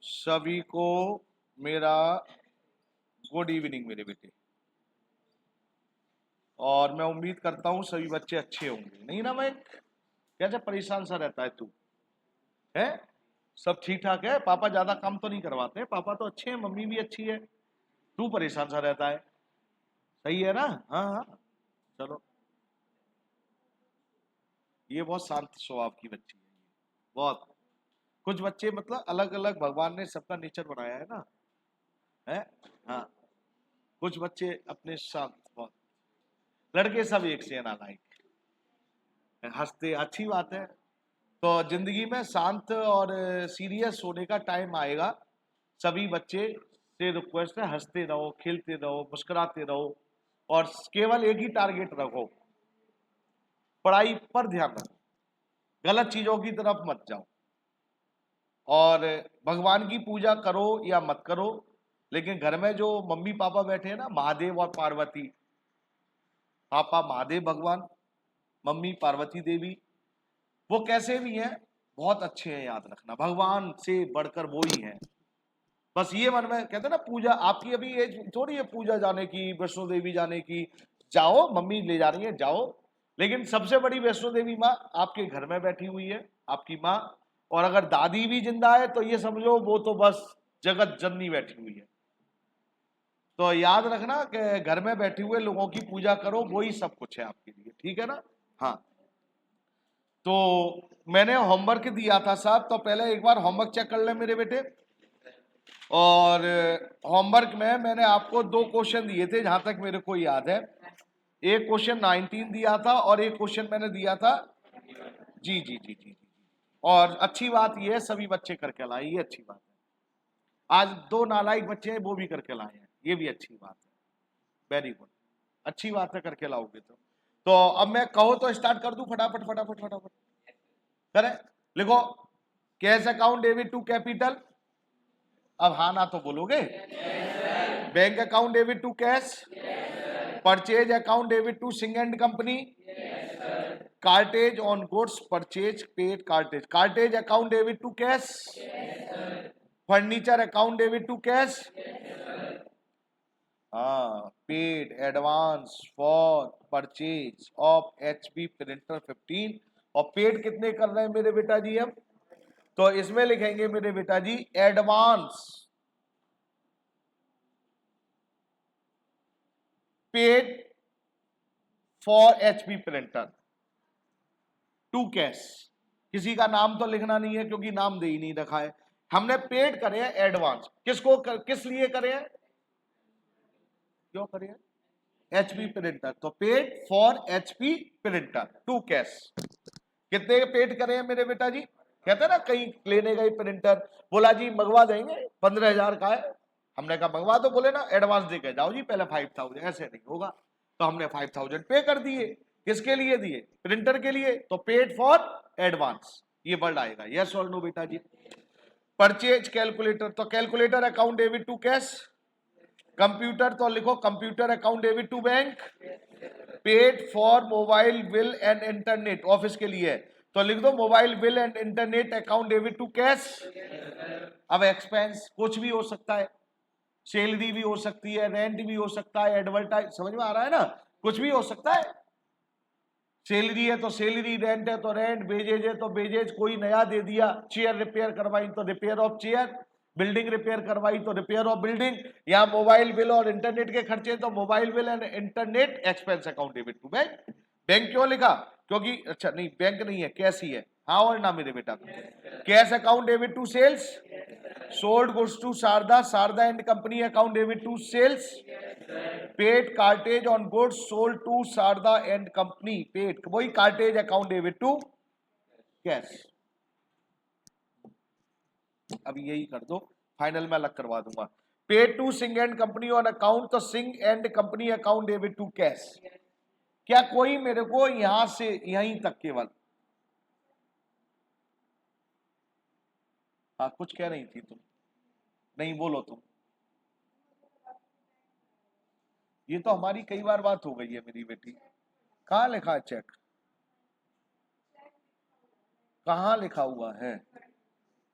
सभी को मेरा गुड इवनिंग मेरे बेटे। और मैं उम्मीद करता हूँ सभी बच्चे अच्छे होंगे। नहीं ना, मैं कैसे परेशान सा रहता है तू? है सब ठीक ठाक है? पापा ज्यादा काम तो नहीं करवाते? पापा तो अच्छे हैं, मम्मी भी अच्छी है, तू परेशान सा रहता है। सही है ना? हाँ हाँ, चलो। ये बहुत शांत स्वभाव की बच्ची है, बहुत। कुछ बच्चे मतलब अलग अलग, भगवान ने सबका नेचर बनाया है ना, है। हाँ, कुछ बच्चे अपने शांत बहुत। लड़के सब एक से नालायक, हंसते, अच्छी बात है। तो जिंदगी में शांत और सीरियस होने का टाइम आएगा। सभी बच्चे से रिक्वेस्ट है, हंसते रहो, खेलते रहो, मुस्कुराते रहो, और केवल एक ही टारगेट रखो, पढ़ाई पर ध्यान रखो, गलत चीजों की तरफ मत जाओ। और भगवान की पूजा करो या मत करो, लेकिन घर में जो मम्मी पापा बैठे हैं ना, महादेव और पार्वती, पापा महादेव भगवान, मम्मी पार्वती देवी, वो कैसे भी हैं, बहुत अच्छे हैं, याद रखना, भगवान से बढ़कर वो ही हैं। बस ये मन में कहते हैं ना, पूजा आपकी अभी एज थोड़ी है पूजा जाने की, वैष्णो देवी जाने की। जाओ, मम्मी ले जा रही है, जाओ। लेकिन सबसे बड़ी वैष्णो देवी माँ आपके घर में बैठी हुई है, आपकी माँ। और अगर दादी भी जिंदा है तो ये समझो वो तो बस जगत जननी बैठी हुई है। तो याद रखना कि घर में बैठे हुए लोगों की पूजा करो, वो ही सब कुछ है आपके लिए, ठीक है ना? हाँ। तो मैंने होमवर्क दिया था साहब, तो पहले एक बार होमवर्क चेक कर ले मेरे बेटे। और होमवर्क में मैंने आपको दो क्वेश्चन दिए थे जहां तक मेरे को याद है। एक क्वेश्चन 19 दिया था और एक क्वेश्चन मैंने दिया था। जी जी जी जी जी। और अच्छी बात यह है सभी बच्चे करके लाए, ये अच्छी बात है। आज दो नालायक बच्चे हैं वो भी करके लाए हैं, ये भी अच्छी बात है। वेरी गुड, अच्छी बात है, करके लाओगे तो अब मैं कहो तो स्टार्ट कर दूं, फटाफट फटाफट फटाफट करें। लिखो, cash account debit to capital. अब हाँ ना तो बोलोगे। Bank account debit to cash. Purchase account debit to Singh and company. Cartage on goods purchase paid cartage. Cartage account debit to cash. Furniture account debit to cash. हाँ, paid advance for purchase of HP printer 15। और paid कितने कर रहे हैं मेरे बेटा जी हम? तो इसमें लिखेंगे मेरे बेटा जी advance paid for HP printer to cash. किसी का नाम तो लिखना नहीं है क्योंकि नाम दे ही नहीं रखा है। हमने पेड करे हैं एडवांस, किस लिए करे हैं, क्यों करे हैं? एचपी प्रिंटर, तो paid for HP printer to cash. कितने पेड करे हैं मेरे बेटा जी? कहते हैं ना कहीं लेने गए प्रिंटर, बोला जी मंगवा देंगे 15,000 का है। हमने कहा मंगवा दो, बोले ना एडवांस दे के जाओ जी पहले 5,000। ऐसे नहीं होगा, तो हमने 5,000 पे कर दिए। किसके लिए दिए? प्रिंटर के लिए। तो पेड फॉर एडवांस, ये वर्ड आएगा। यस और नो बेटा जी? परचेज कैलकुलेटर, तो calculator account debit to cash. Computer तो लिखो computer account debit to bank. Paid for mobile bill and internet, office के लिए, तो लिख दो mobile bill and internet account debit to cash. अब एक्सपेंस कुछ भी हो सकता है, सैलरी भी हो सकती है, रेंट भी हो सकता है, एडवर्टाइज, समझ में आ रहा है ना? कुछ भी हो सकता है। सैलरी है तो सैलरी, रेंट है तो रेंट, वेजेज है तो वेजेज। कोई नया दे दिया, चेयर रिपेयर करवाई तो repair of chair, building repair करवाई तो रिपेयर ऑफ बिल्डिंग। या मोबाइल बिल और इंटरनेट के खर्चे तो mobile bill and internet expense account debit to bank. Bank क्यों लिखा? क्योंकि अच्छा नहीं, बैंक नहीं है, कैश ही है। हाँ और ना मेरे बेटा? Cash account debit to sales. Sold goods to Sharda, Sharda and company account debit to sales. Paid cartage on goods sold to Sharda and company, paid वही cartage account debit to cash. अब यही कर दो, फाइनल में अलग करवा दूंगा। Paid to Singh and company on account, तो Singh and company account debit to cash. क्या कोई मेरे को यहां से यहीं तक केवल, हाँ कुछ कह रही थी तुम, नहीं बोलो तुम। ये तो हमारी कई बार बात हो गई है मेरी बेटी। कहाँ लिखा है चेक? कहाँ लिखा हुआ है?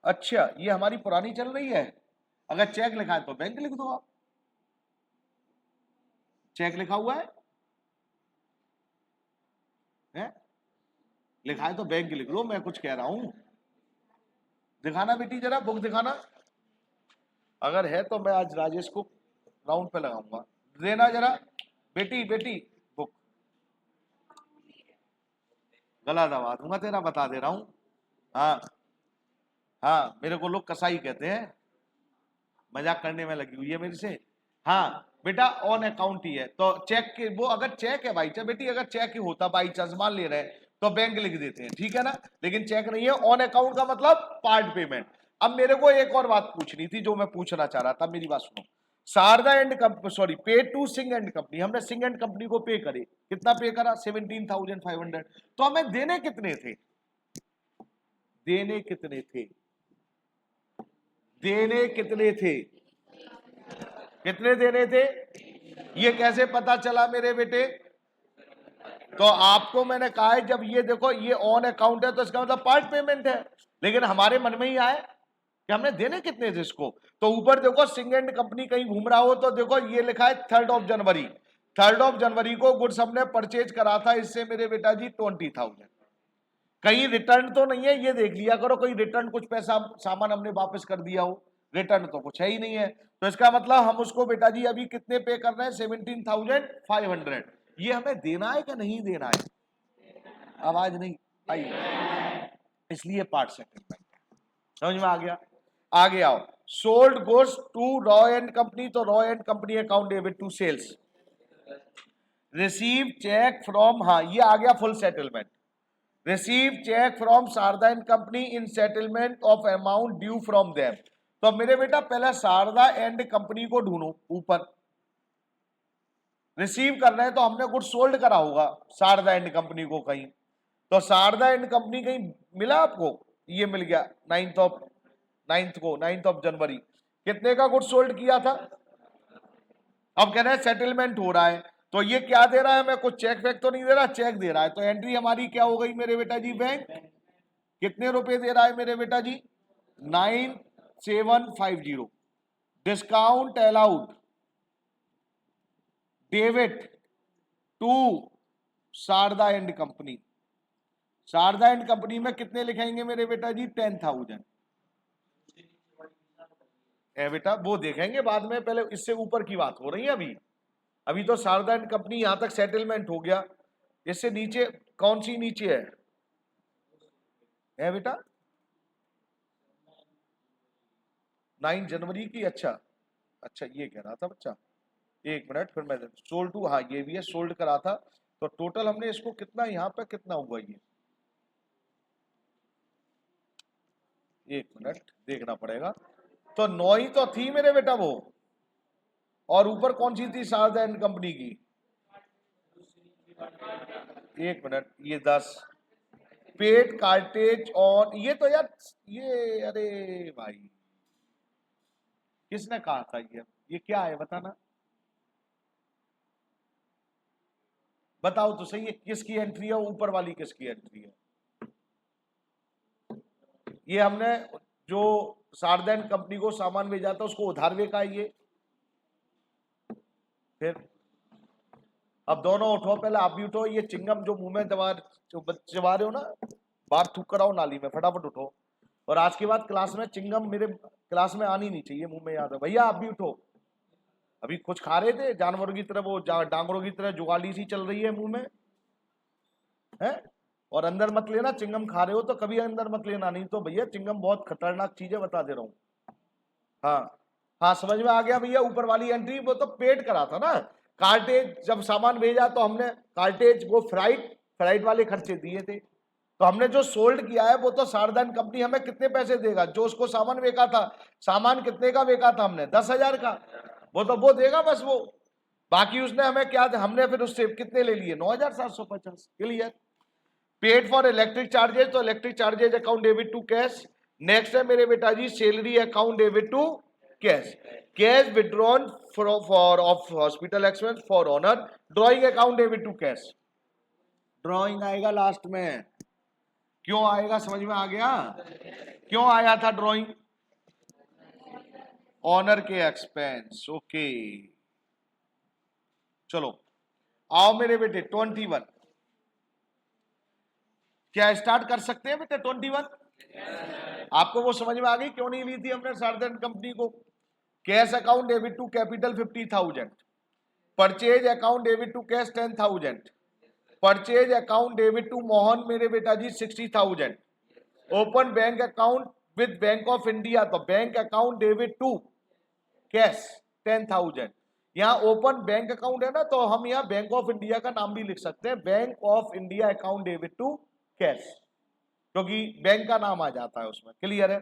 अच्छा, ये हमारी पुरानी चल रही है। अगर चेक लिखा है तो बैंक लिख दो आप। चेक लिखा हुआ है, लिखा है तो बैंक लिख दो, मैं कुछ कह रहा हूं। दिखाना बेटी, जरा बुक दिखाना। अगर है तो मैं आज राजेश को राउंड पे लगाऊंगा। देना जरा बेटी, बेटी बुक। गला दबा दूंगा तेरा, बता दे रहा हूं। हाँ हाँ, मेरे को लोग कसाई कहते हैं, मजाक करने में लगी हुई है मेरे से। हाँ बेटा, ऑन अकाउंट ही है तो चेक के वो, अगर चेक है भाई, बेटी अगर चेक ही होता बाई चांस मान ले रहे हैं तो बैंक लिख देते हैं, ठीक है ना। लेकिन चेक नहीं है, ऑन अकाउंट का मतलब पार्ट पेमेंट। अब मेरे को एक और बात पूछनी थी जो मैं पूछना चाह रहा था, मेरी बात सुनो। शारदा एंड सॉरी, पे टू सिंह एंड कंपनी, हमने सिंह एंड कंपनी को पे करे, कितना पे करा, 17,500। तो हमें देने कितने थे, देने कितने थे, देने कितने थे, कितने देने थे, ये कैसे पता चला मेरे बेटे। तो आपको मैंने कहा है, जब ये देखो ये ऑन अकाउंट है तो इसका मतलब पार्ट पेमेंट है, लेकिन हमारे मन में ही आए कि हमने देने कितने थे इसको। तो ऊपर देखो सिंह एंड कंपनी कहीं घूम रहा हो तो देखो ये लिखा है 3 जनवरी। 3 जनवरी को गुड्स हमने परचेज करा था, इससे मेरे बेटा जी 20,000। कहीं रिटर्न तो नहीं है, ये देख लिया करो, कोई रिटर्न कुछ पैसा सामान हमने वापस कर दिया हो, रिटर्न तो कुछ है ही नहीं है। तो इसका मतलब हम उसको बेटा जी अभी कितने पे कर रहे हैं, 17,500। ये हमें देना है कि नहीं देना है, आवाज नहीं आई, इसलिए पार्ट सेटलमेंट। समझ में आ गया। आगे आओ, sold goods to Raw and company, तो Raw and company account debit to sales. Receive cheque from, हाँ ये आ गया full settlement. Receive cheque from Sharda and company in settlement of amount due from them. तो मेरे बेटा पहले शारदा एंड कंपनी को ढूंढो, ऊपर रिसीव कर रहे हैं तो हमने गुड सोल्ड करा होगा शारदा एंड कंपनी को कहीं। तो शारदा एंड कंपनी कहीं मिला आपको, ये मिल गया 9 जनवरी, कितने का गुड सोल्ड किया था। अब कह रहे हैं सेटलमेंट हो रहा है, तो ये क्या दे रहा है हमें, कुछ चेक फेक तो नहीं दे रहा, चेक दे रहा है। तो एंट्री हमारी क्या हो गई मेरे बेटा जी, बैंक। कितने रुपए दे रहा है मेरे बेटा जी, 9750। Discount allowed debit to Sharda and company. Sharda and company में कितने लिखेंगे मेरे बेटा जी, 10,000 है बेटा, वो देखेंगे बाद में, पहले इससे ऊपर की बात हो रही है अभी। अभी तो शारदा एंड कंपनी यहां तक सेटलमेंट हो गया, इससे नीचे कौन सी नीचे है बेटा, 9 जनवरी की। अच्छा अच्छा, ये कह रहा था बच्चा, एक मिनट, फिर मैं सोल्ड टू, हाँ ये भी है, सोल्ड करा था। तो टोटल हमने इसको कितना, यहाँ पे कितना हुआ ये, एक मिनट देखना पड़ेगा। तो 9 ही तो थी मेरे बेटा वो, और ऊपर कौन सी थी शारदा एंड कंपनी की, एक मिनट, ये 10 पेड कार्टेज ऑन, ये तो यार ये, अरे भाई किसने कहा था ये क्या है बताना, बताओ तो सही, है किसकी एंट्री है, ऊपर वाली किसकी एंट्री है। ये हमने जो शारदा एंड कंपनी को सामान भेजा था उसको उधार बेचा है ये। फिर अब दोनों उठो, पहले आप भी उठो, ये चिंगम जो मुंह में चबा रहे हो ना, बाहर थूक कराओ नाली में, फटाफट उठो। और आज के बाद क्लास में चिंगम मेरे क्लास में आनी नहीं चाहिए मुंह में, याद है भैया, आप भी उठो। अभी कुछ खा रहे थे जानवरों की तरह, वो डांगरों की तरह जुगाली सी चल रही है मुंह में, है। और अंदर मत लेना, चिंगम खा रहे हो तो कभी अंदर मत लेना, नहीं तो भैया चिंगम बहुत खतरनाक चीज है, बता दे रहा हूँ। हाँ हाँ, समझ में आ गया भैया। ऊपर वाली एंट्री वो तो पेड करा था ना, कार्टेज जब सामान भेजा तो हमने कार्टेज वो फ्राइट वाले खर्चे दिए थे। तो हमने जो सोल्ड किया है वो तो शारदा एंड कंपनी हमें कितने पैसे देगा, जो उसको सामान बेचा था, सामान कितने का बेचा था हमने, 10,000 का, वो तो वो देगा बस वो। बाकी उसने हमें क्या, हमने फिर उससे कितने ले लिए, 9,750। Clear. Paid for electric charges, तो electric charges account debit to cash. Next है मेरे बेटा जी salary account debit to cash. Cash withdrawn for of hospital expense for owner. Drawing account debit to cash, drawing आएगा last में, क्यों आएगा समझ में आ गया। क्यों आया था ड्राइंग? ऑनर के एक्सपेंस। ओके, चलो आओ मेरे बेटे 21। क्या स्टार्ट कर सकते हैं बेटे 21? आपको वो समझ में आ गई क्यों नहीं ली थी हमने सार्धन कंपनी को? Cash account debit to capital 50,000, purchase account debit to cash 10,000, purchase account debit to Mohan मेरे बेटा जी 60,000, open bank account with bank of India, तो bank account debit to cash 10,000। यहाँ ओपन बैंक अकाउंट है ना, तो हम यहाँ बैंक ऑफ इंडिया का नाम भी लिख सकते हैं, bank of India account debit to cash, क्योंकि बैंक का नाम आ जाता है उसमें। क्लियर है?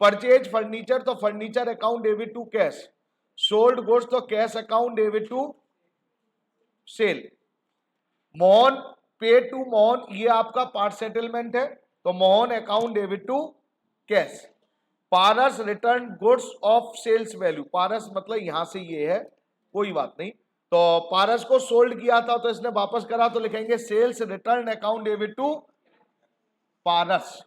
परचेज फर्नीचर, तो furniture account debit to cash, sold goods तो cash account debit to sale. Mohan pay to Mohan, ये आपका पार्ट सेटलमेंट है, तो Mohan account debit to cash. Paras return goods of sales value, Paras मतलब यहां से ये है, कोई बात नहीं, तो पारस को सोल्ड किया था तो इसने वापस करा, तो लिखेंगे sales return account debit to Paras,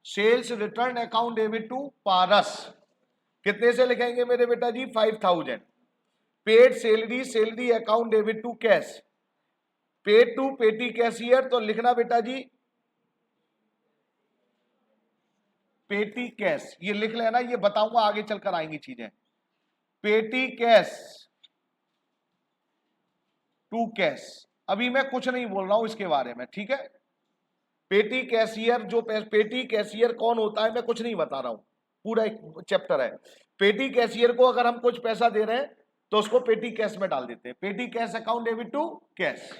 sales return account debit to Paras. कितने से लिखेंगे मेरे बेटा जी? 5,000। Paid salary, salary account debit to cash, paid to petty cashier, तो लिखना बेटा जी पेटी कैश, ये लिख लेना, ये बताऊंगा आगे चलकर आएंगी चीजें। पेटी कैश टू कैश, अभी मैं कुछ नहीं बोल रहा हूं इसके बारे में, ठीक है? पेटी कैशियर, जो पेटी कैशियर कौन होता है मैं कुछ नहीं बता रहा हूं, पूरा एक चैप्टर है। पेटी कैशियर को अगर हम कुछ पैसा दे रहे हैं तो उसको पेटी कैश में डाल देते हैं, petty cash account debit to cash.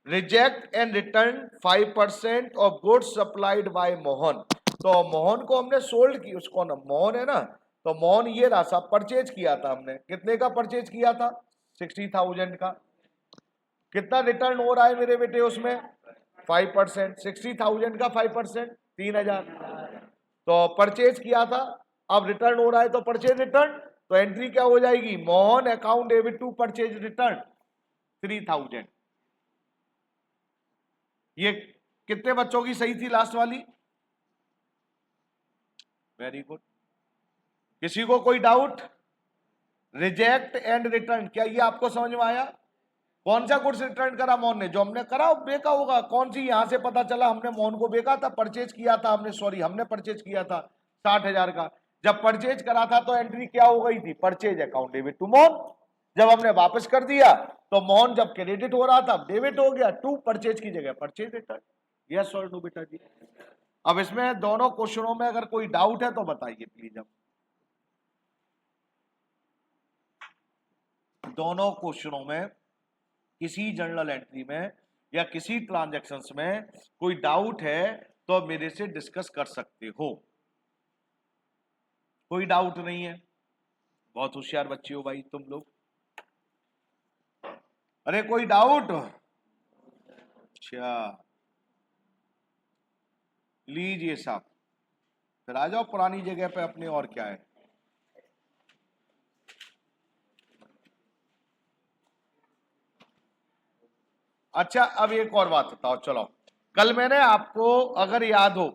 Reject and return 5% of goods supplied by Mohan, तो मोहन को हमने सोल्ड की, उसको ना मोहन है ना, तो मोहन ये राशा परचेज किया था हमने, कितने का परचेज किया था? 60,000 का। कितना रिटर्न हो रहा है मेरे बेटे उसमें? 5%, 60,000 का 5% 3,000, तो परचेज किया था, अब रिटर्न हो रहा है तो परचेज रिटर्न, तो एंट्री क्या हो जाएगी? Mohan account debit to purchase return 3,000। ये कितने बच्चों की सही थी लास्ट वाली? Very good. किसी को कोई डाउट? रिजेक्ट एंड रिटर्न, क्या ये आपको समझ में आया? कौन सा गुड्स रिटर्न करा मोहन ने? जो हमने करा बेका होगा। कौन सी? यहां से पता चला हमने मोहन को बेका था, परचेज किया था हमने, सॉरी हमने परचेज किया था 60,000 का। जब परचेज करा था तो एंट्री क्या हो गई थी? Purchase account debit to Mohan. जब हमने वापस कर दिया तो मोहन जब क्रेडिट हो रहा था डेबिट हो गया, टू परचेज की जगह परचेज रिटर्न। यस और नो बेटा जी? अब इसमें दोनों क्वेश्चनों में अगर कोई डाउट है तो बताइए प्लीज। अब दोनों क्वेश्चनों में किसी जर्नल एंट्री में या किसी ट्रांजैक्शंस में कोई डाउट है तो मेरे से डिस्कस कर सकते हो। कोई डाउट नहीं है? बहुत होशियार बच्चे हो भाई तुम लोग। अरे कोई डाउट? अच्छा लीजिए साहब, फिर आ जाओ पुरानी जगह पे अपने, और क्या है। अच्छा अब एक और बात बताओ, चलो कल मैंने आपको अगर याद हो,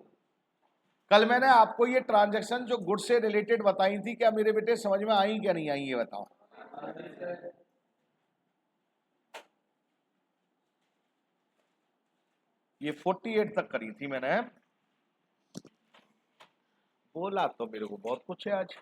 कल मैंने आपको ये ट्रांजैक्शन जो गुड से रिलेटेड बताई थी, क्या मेरे बेटे समझ में आई क्या नहीं आई ये बताओ। ये 48 तक करी थी मैंने, बोला तो मेरे को बहुत कुछ है आज।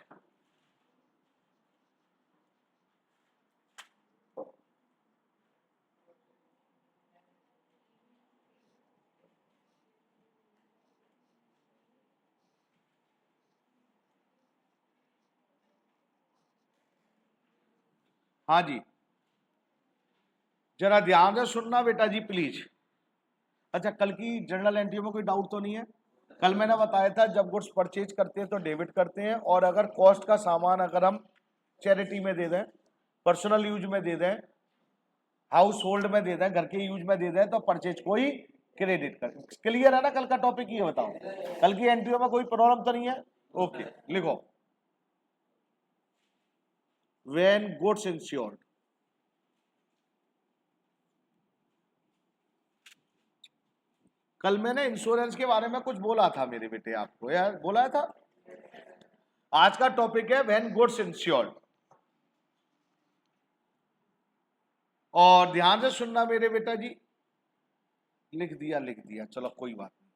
हाँ जी, जरा ध्यान से सुनना बेटा जी प्लीज। अच्छा कल की जर्नल एंट्री में कोई डाउट तो नहीं है? कल मैंने बताया था जब गुड्स परचेज करते हैं तो डेबिट करते हैं, और अगर कॉस्ट का सामान अगर हम चैरिटी में दे दें, पर्सनल यूज में दे दें, हाउस होल्ड में दे दें, घर के यूज में दे दें, तो परचेज को ही क्रेडिट कर। क्लियर है ना कल का टॉपिक? ये बताओ कल की एंट्री में कोई प्रॉब्लम तो नहीं है? ओके लिखो, व्हेन गुड्स इंश्योर्ड, कल मैंने इंश्योरेंस के बारे में कुछ बोला था मेरे बेटे, आपको यार बोला था। आज का टॉपिक है व्हेन गुड्स इंश्योर्ड। और ध्यान से सुनना मेरे बेटा जी, लिख दिया, चलो कोई बात नहीं।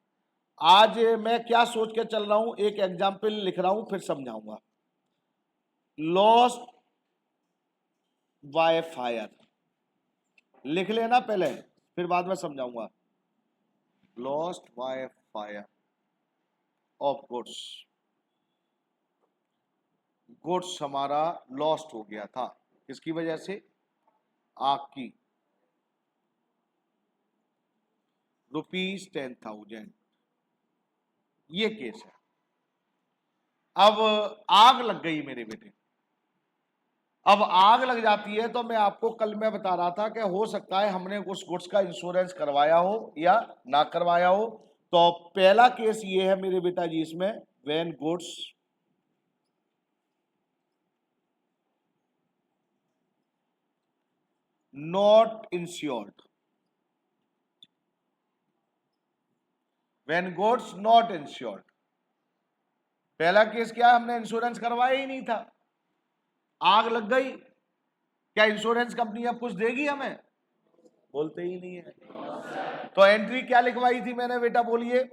आज मैं क्या सोच के चल रहा हूं, एक एग्जाम्पल लिख रहा हूं, फिर समझाऊंगा। लॉस्ट बाय फायर, लिख लेना पहले, फिर बाद में समझाऊंगा। Lost by fire of goods, goods हमारा लॉस्ट हो गया था, किसकी वजह से? आग की। ₹10,000, ये केस है। अब आग लग गई मेरे बेटे। अब आग लग जाती है तो मैं आपको कल मैं बता रहा था कि हो सकता है हमने उस गुड्स का इंश्योरेंस करवाया हो या ना करवाया हो। तो पहला केस ये है मेरे बेटा जी इसमें, when goods not insured, when goods not insured. पहला केस क्या है, हमने इंश्योरेंस करवाया ही नहीं था, आग लग गई, क्या इंश्योरेंस कंपनी अब कुछ देगी हमें? बोलते ही नहीं है। तो एंट्री क्या लिखवाई थी मैंने बेटा, बोलिए?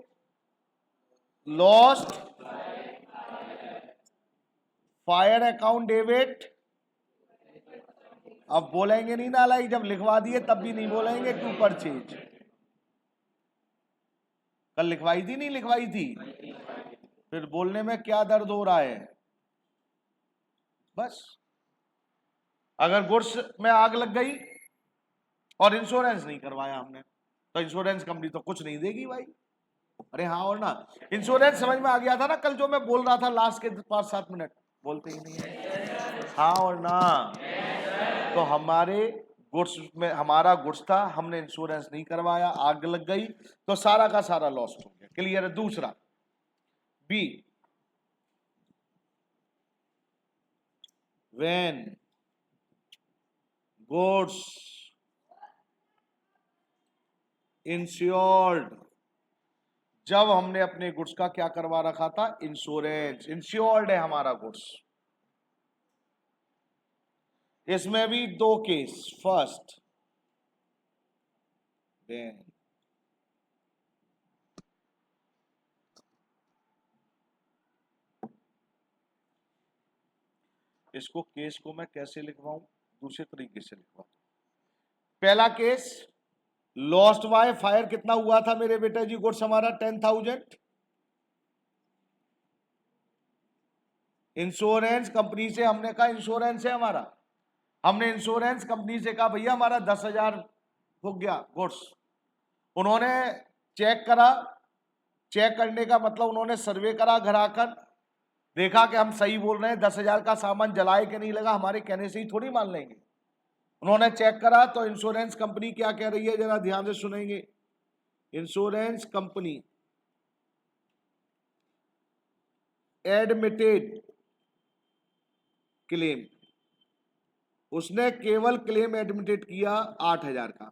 Lost fire account debit. अब बोलेंगे नहीं ना लाइक, जब लिखवा दिए तब भी नहीं बोलेंगे टू परचेज। कल लिखवाई थी नहीं लिखवाई थी? फिर बोलने में क्या दर्द हो रहा है? बस अगर गुड्स में आग लग गई और इंश्योरेंस नहीं करवाया हमने, तो इंश्योरेंस कंपनी तो कुछ नहीं देगी भाई। अरे हाँ और ना, इंश्योरेंस समझ में आ गया था ना कल जो मैं बोल रहा था लास्ट के 5-7 मिनट? बोलते ही नहीं है, हाँ और ना। तो हमारे गुड्स में, हमारा गुड्स था, हमने इंश्योरेंस नहीं करवाया, आग लग गई, तो सारा का सारा लॉस हो गया। क्लियर है? दूसरा बी, व्हेन गुड्स इंश्योर्ड, जब हमने अपने गुड्स का क्या करवा रखा था? इंश्योरेंस। इंश्योर्ड है हमारा गुड्स। इसमें भी दो केस, फर्स्ट देन इसको केस को मैं कैसे लिखवाऊं? दूसरे तरीके से लिखवाऊं। पहला केस लॉस्ट बाय फायर कितना हुआ था मेरे बेटे जी गुड्स हमारा? 10,000। इंश्योरेंस कंपनी से हमने कहा इंश्योरेंस है हमारा, हमने इंश्योरेंस कंपनी से कहा भैया हमारा 10,000 हो गया गुड्स। उन्होंने चेक करा, चेक करने का मतलब उन्होंने सर्वे करा घर आकर, देखा कि हम सही बोल रहे हैं, 10,000 का सामान जलाए कि नहीं लगा, हमारे कहने से ही थोड़ी मान लेंगे। उन्होंने चेक करा तो इंश्योरेंस कंपनी क्या कह रही है, जरा ध्यान से सुनेंगे। इंश्योरेंस कंपनी एडमिटेड क्लेम, उसने केवल क्लेम एडमिटेड किया 8,000 का।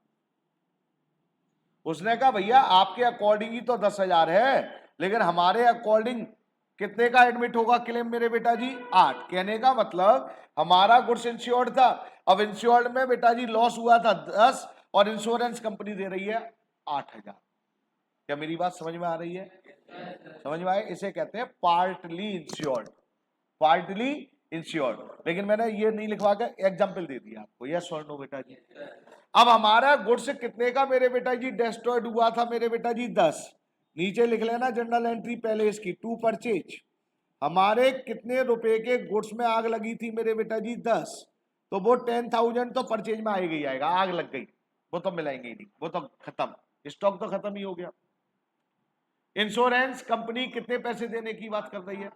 उसने कहा भैया आपके अकॉर्डिंग ही तो 10,000 है, लेकिन हमारे अकॉर्डिंग कितने का एडमिट होगा क्लेम मेरे बेटा जी? 8। कहने का मतलब हमारा गुड्स इंश्योर्ड था, अब इंश्योर्ड में बेटा जी लॉस हुआ था 10 और इंश्योरेंस कंपनी दे रही है 8,000। क्या मेरी बात समझ में आ रही है? समझ में आए? इसे कहते हैं पार्टली इंश्योर्ड, पार्टली इंश्योर्ड। लेकिन मैंने ये नहीं लिखवा कर एग्जाम्पल दे दिया आपको, यस और नो बेटा जी। अब हमारा गुड्स कितने का मेरे बेटा जी डिस्ट्रॉयड हुआ था मेरे बेटा जी? 10। नीचे लिख लेना जनरल एंट्री पहले इसकी, टू परचेज। हमारे कितने रुपए के गुड्स में आग लगी थी मेरे बेटा जी? 10। तो वो 10,000 तो परचेज में आएगा ही आएगा, आग लग गई, वो तो मिलाएंगे ही नहीं, वो तो खत्म, स्टॉक तो खत्म ही हो गया। इंश्योरेंस कंपनी कितने पैसे देने की बात कर रही है?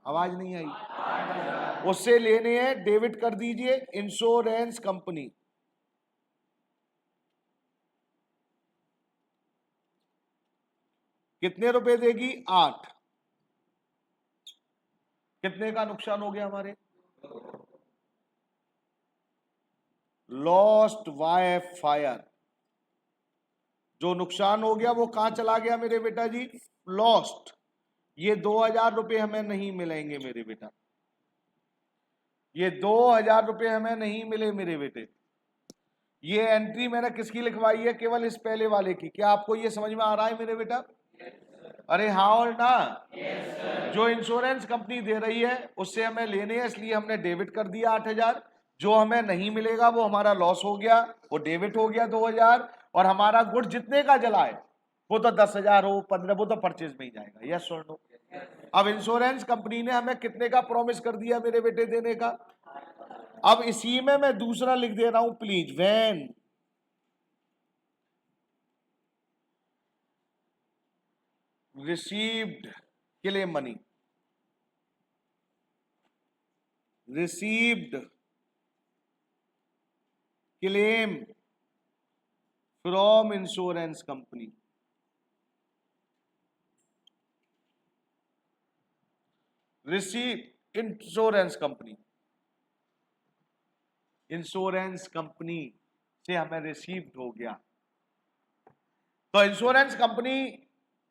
आवाज नहीं आई। उससे लेने हैं, डेबिट कर दीजिए। इंश्योरेंस कंपनी कितने रुपए देगी? 8। कितने का नुकसान हो गया हमारे? लॉस्ट बाय फायर जो नुकसान हो गया वो कहां चला गया मेरे बेटा जी? लॉस्ट। ये 2000 रुपये हमें नहीं मिलेंगे मेरे बेटा, ये 2000 रुपये हमें नहीं मिले मेरे बेटे। ये एंट्री मैंने किसकी लिखवाई है? केवल इस पहले वाले की। क्या आपको ये समझ में आ रहा है मेरे बेटा? अरे हाँ और ना? जो इंश्योरेंस कंपनी दे रही है उससे हमें लेने हैं, इसलिए हमने डेबिट कर दिया 8000। जो हमें नहीं मिलेगा वो हमारा लॉस हो गया, वो डेबिट हो गया 2000। और हमारा गुड जितने का जला है वो तो 10,000 हो 15, वो तो परचेज में ही जाएगा। यस और नो? अब इंश्योरेंस कंपनी ने हमें कितने का प्रॉमिस कर दिया मेरे बेटे देने का? अब इसी में मैं दूसरा लिख दे रहा हूं please, when received claim money, received claim from insurance company, receive insurance company, insurance company से हमें रिसीव्ड हो गया। तो इंश्योरेंस कंपनी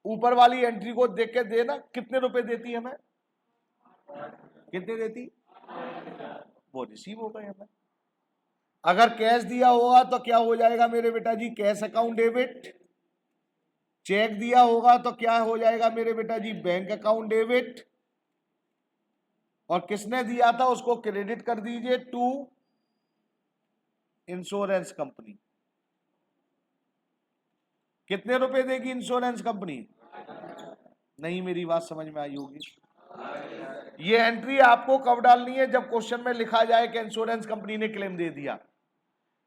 ऊपर वाली एंट्री को देख के देना कितने रुपए देती हमें? कितने देती? वो रिसीव हो गए हमें। अगर कैश दिया होगा तो क्या हो जाएगा मेरे बेटा जी? Cash account debit. चेक दिया होगा तो क्या हो जाएगा मेरे बेटा जी? Bank account debit. और किसने दिया था उसको क्रेडिट कर दीजिए टू इंश्योरेंस कंपनी। कितने रुपए देगी इंश्योरेंस कंपनी? नहीं, मेरी बात समझ में आई होगी। ये एंट्री आपको कब डालनी है? जब क्वेश्चन में लिखा जाए कि इंश्योरेंस कंपनी ने क्लेम दे दिया।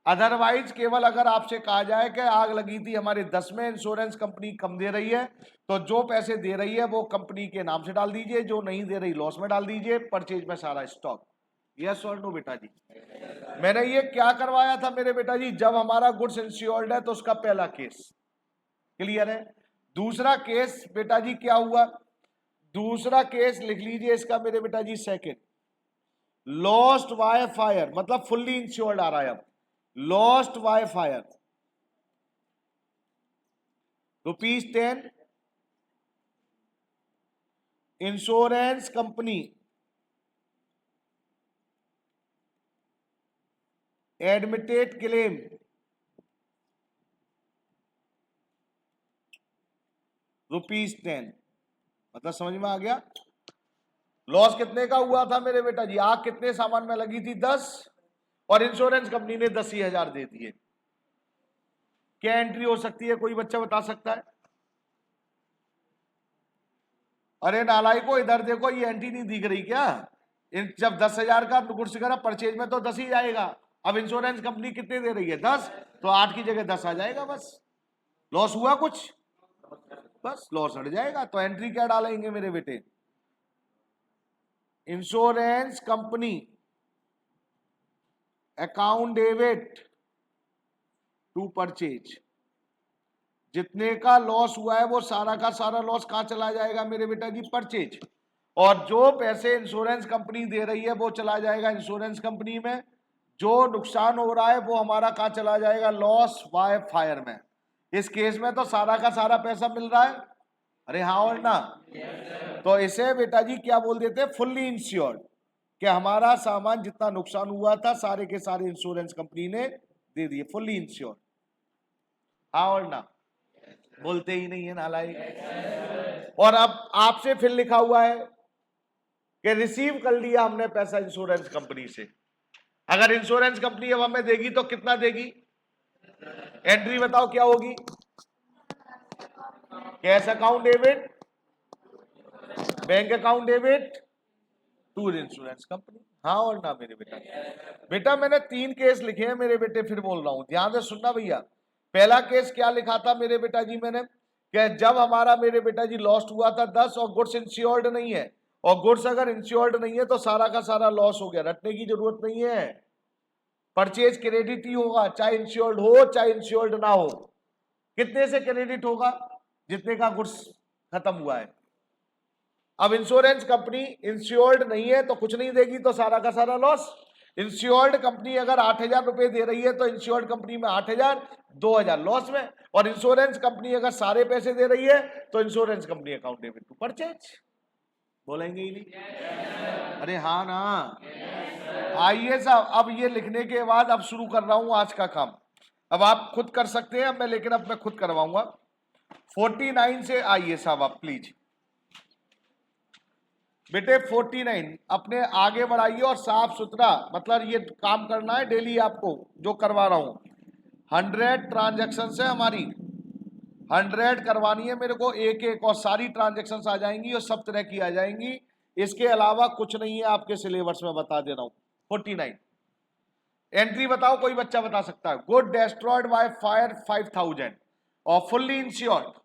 अदरवाइज केवल अगर आपसे कहा जाए कि आग लगी थी हमारे 10 में, इंश्योरेंस कंपनी कम दे रही है, तो जो पैसे दे रही है वो कंपनी के नाम से डाल दीजिए, जो नहीं दे रही लॉस में डाल दीजिए, परचेज में सारा स्टॉक। यस और नो बेटा जी? मैंने ये क्या करवाया था मेरे बेटा जी? जब हमारा गुड्स इंश्योर्ड है तो उसका पहला केस क्लियर है। दूसरा केस बेटा जी क्या हुआ? दूसरा केस लिख लीजिए इसका मेरे बेटा जी सेकंड, लॉस्ट बाय फायर, मतलब फुल्ली इंश्योर्ड आ रहा है अब। Lost by fire ₹10, insurance company admitted claim ₹10। मतलब समझ में आ गया? लॉस कितने का हुआ था मेरे बेटा जी? आग कितने सामान में लगी थी? 10, और इंश्योरेंस कंपनी ने 10,000 दे दिए। क्या एंट्री हो सकती है? कोई बच्चा बता सकता है? अरे नालाई को इधर देखो, ये एंट्री नहीं दिख रही क्या? जब 10,000 का गुड्स करा परचेज में तो 10 ही जाएगा। अब इंश्योरेंस कंपनी कितने दे रही है? 10, तो 8 की जगह 10 आ जाएगा। बस लॉस हुआ कुछ? बस लॉस हट जाएगा। तो एंट्री क्या डालेंगे मेरे बेटे? Insurance company account debit to purchase. जितने का लॉस हुआ है वो सारा का सारा लॉस कहां चला जाएगा मेरे बेटा जी? परचेज। और जो पैसे इंश्योरेंस कंपनी दे रही है वो चला जाएगा इंश्योरेंस कंपनी में। जो नुकसान हो रहा है वो हमारा कहां चला जाएगा? लॉस बाय फायर में। इस केस में तो सारा का सारा पैसा मिल रहा है। अरे हाँ और ना? तो इसे बेटा जी क्या बोल देते हैं? फुल्ली इंश्योर्ड, कि हमारा सामान जितना नुकसान हुआ था सारे के सारे इंश्योरेंस कंपनी ने दे दिए। Fully insured. हाँ और ना? बोलते ही नहीं है नालायक। और अब आपसे फिर लिखा हुआ है कि रिसीव कर लिया हमने पैसा इंश्योरेंस कंपनी से। अगर इंश्योरेंस कंपनी अब हमें देगी तो कितना देगी? एंट्री बताओ क्या होगी? Cash account debit, bank account debit to insurance company. हाँ और ना मेरे बेटा? बेटा मैंने 3 केस लिखे हैं मेरे बेटे, फिर बोल रहा हूं, ध्यान से सुनना भैया। पहला केस क्या लिखा था मेरे बेटा जी मैंने? कि जब हमारा मेरे बेटा जी लॉस्ट हुआ था 10 और गुड्स इंश्योर्ड नहीं है, और गुड्स अगर इंश्योर्ड नहीं है तो सारा का सारा लॉस हो गया। रटने की जरूरत नहीं है, परचेज क्रेडिट ही होगा, चाहे इंश्योर्ड हो चाहे इंश्योर्ड ना हो। कितने से क्रेडिट होगा? जितने का गुड्स खत्म हुआ है। अब इंश्योरेंस कंपनी इंश्योर्ड नहीं है तो कुछ नहीं देगी, तो सारा का सारा लॉस। इंश्योर्ड कंपनी अगर 8,000 रुपए दे रही है तो इंश्योर्ड कंपनी में 8,000, 2000 लॉस में। और इंश्योरेंस कंपनी अगर सारे पैसे दे रही है तो insurance company account debit to purchase. बोलेंगे ही नहीं? अरे हाँ ना। आइए साहब, अब ये लिखने के बाद अब शुरू कर रहा हूं आज का काम। अब आप खुद कर सकते हैं मैं, लेकिन अब मैं खुद करवाऊंगा। 49 से आइए साहब आप प्लीज बेटे। 49 अपने आगे बढ़ाइए और साफ सुथरा, मतलब ये काम करना है डेली आपको जो करवा रहा हूं। 100 ट्रांजेक्शन है हमारी, 100 करवानी है मेरे को एक एक, और सारी ट्रांजेक्शन्स आ जाएंगी और सब तरह की आ जाएंगी। इसके अलावा कुछ नहीं है आपके सिलेबस में, बता दे रहा हूं। 49 एंट्री बताओ, कोई बच्चा बता सकता है? गुड डेस्ट्रॉयड बाय फायर 5000 और fully insured,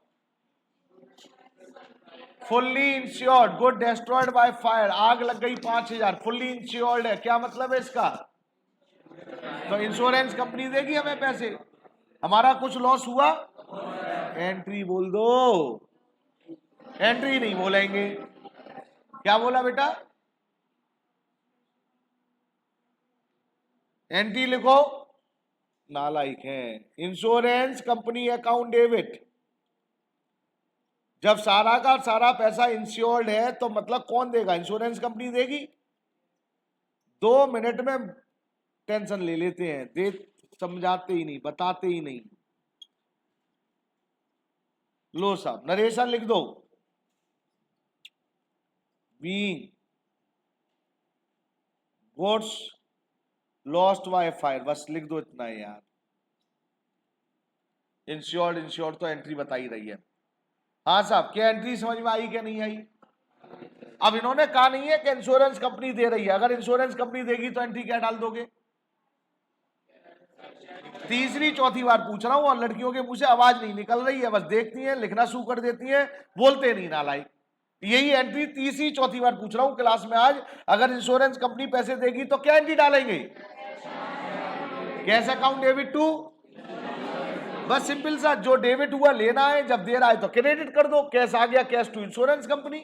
fully insured. Good destroyed by fire, आग लग गई 5000, फुल्ली इंश्योर्ड है। क्या मतलब है इसका? तो इंश्योरेंस कंपनी देगी हमें पैसे, हमारा कुछ लॉस हुआ? एंट्री बोल दो। एंट्री नहीं बोलेंगे। क्या बोला बेटा? एंट्री लिखो। नालायक है। Insurance company account debit. जब सारा का सारा पैसा इंश्योर्ड है तो मतलब कौन देगा? इंश्योरेंस कंपनी देगी। 2 मिनट में टेंशन ले लेते हैं, दे समझाते ही नहीं, बताते ही नहीं। लो साहब नरेशन लिख दो। Being goods lost by fire, बस लिख दो इतना है यार। इंश्योर्ड, इंश्योर्ड तो एंट्री बता ही रही है। हाँ साहब, क्या एंट्री समझ में आई क्या नहीं आई? अब इन्होंने कहा नहीं है कि इंश्योरेंस कंपनी दे रही है, अगर इंश्योरेंस कंपनी देगी तो एंट्री क्या डाल दोगे? तीसरी चौथी बार पूछ रहा हूं और लड़कियों के मुंह से आवाज नहीं निकल रही है, बस देखती हैं, लिखना शुरू कर देती हैं, बोलते नहीं नालायक। यही एंट्री तीसरी चौथी बार पूछ रहा हूं क्लास में आज। अगर इंश्योरेंस कंपनी पैसे देगी तो क्या एंट्री डालेंगे? कैश अकाउंट डेबिट टू, बस सिंपल सा, जो डेबिट हुआ लेना है, जब दे रहा है तो क्रेडिट कर दो। कैश आ गया, कैश टू इंश्योरेंस कंपनी।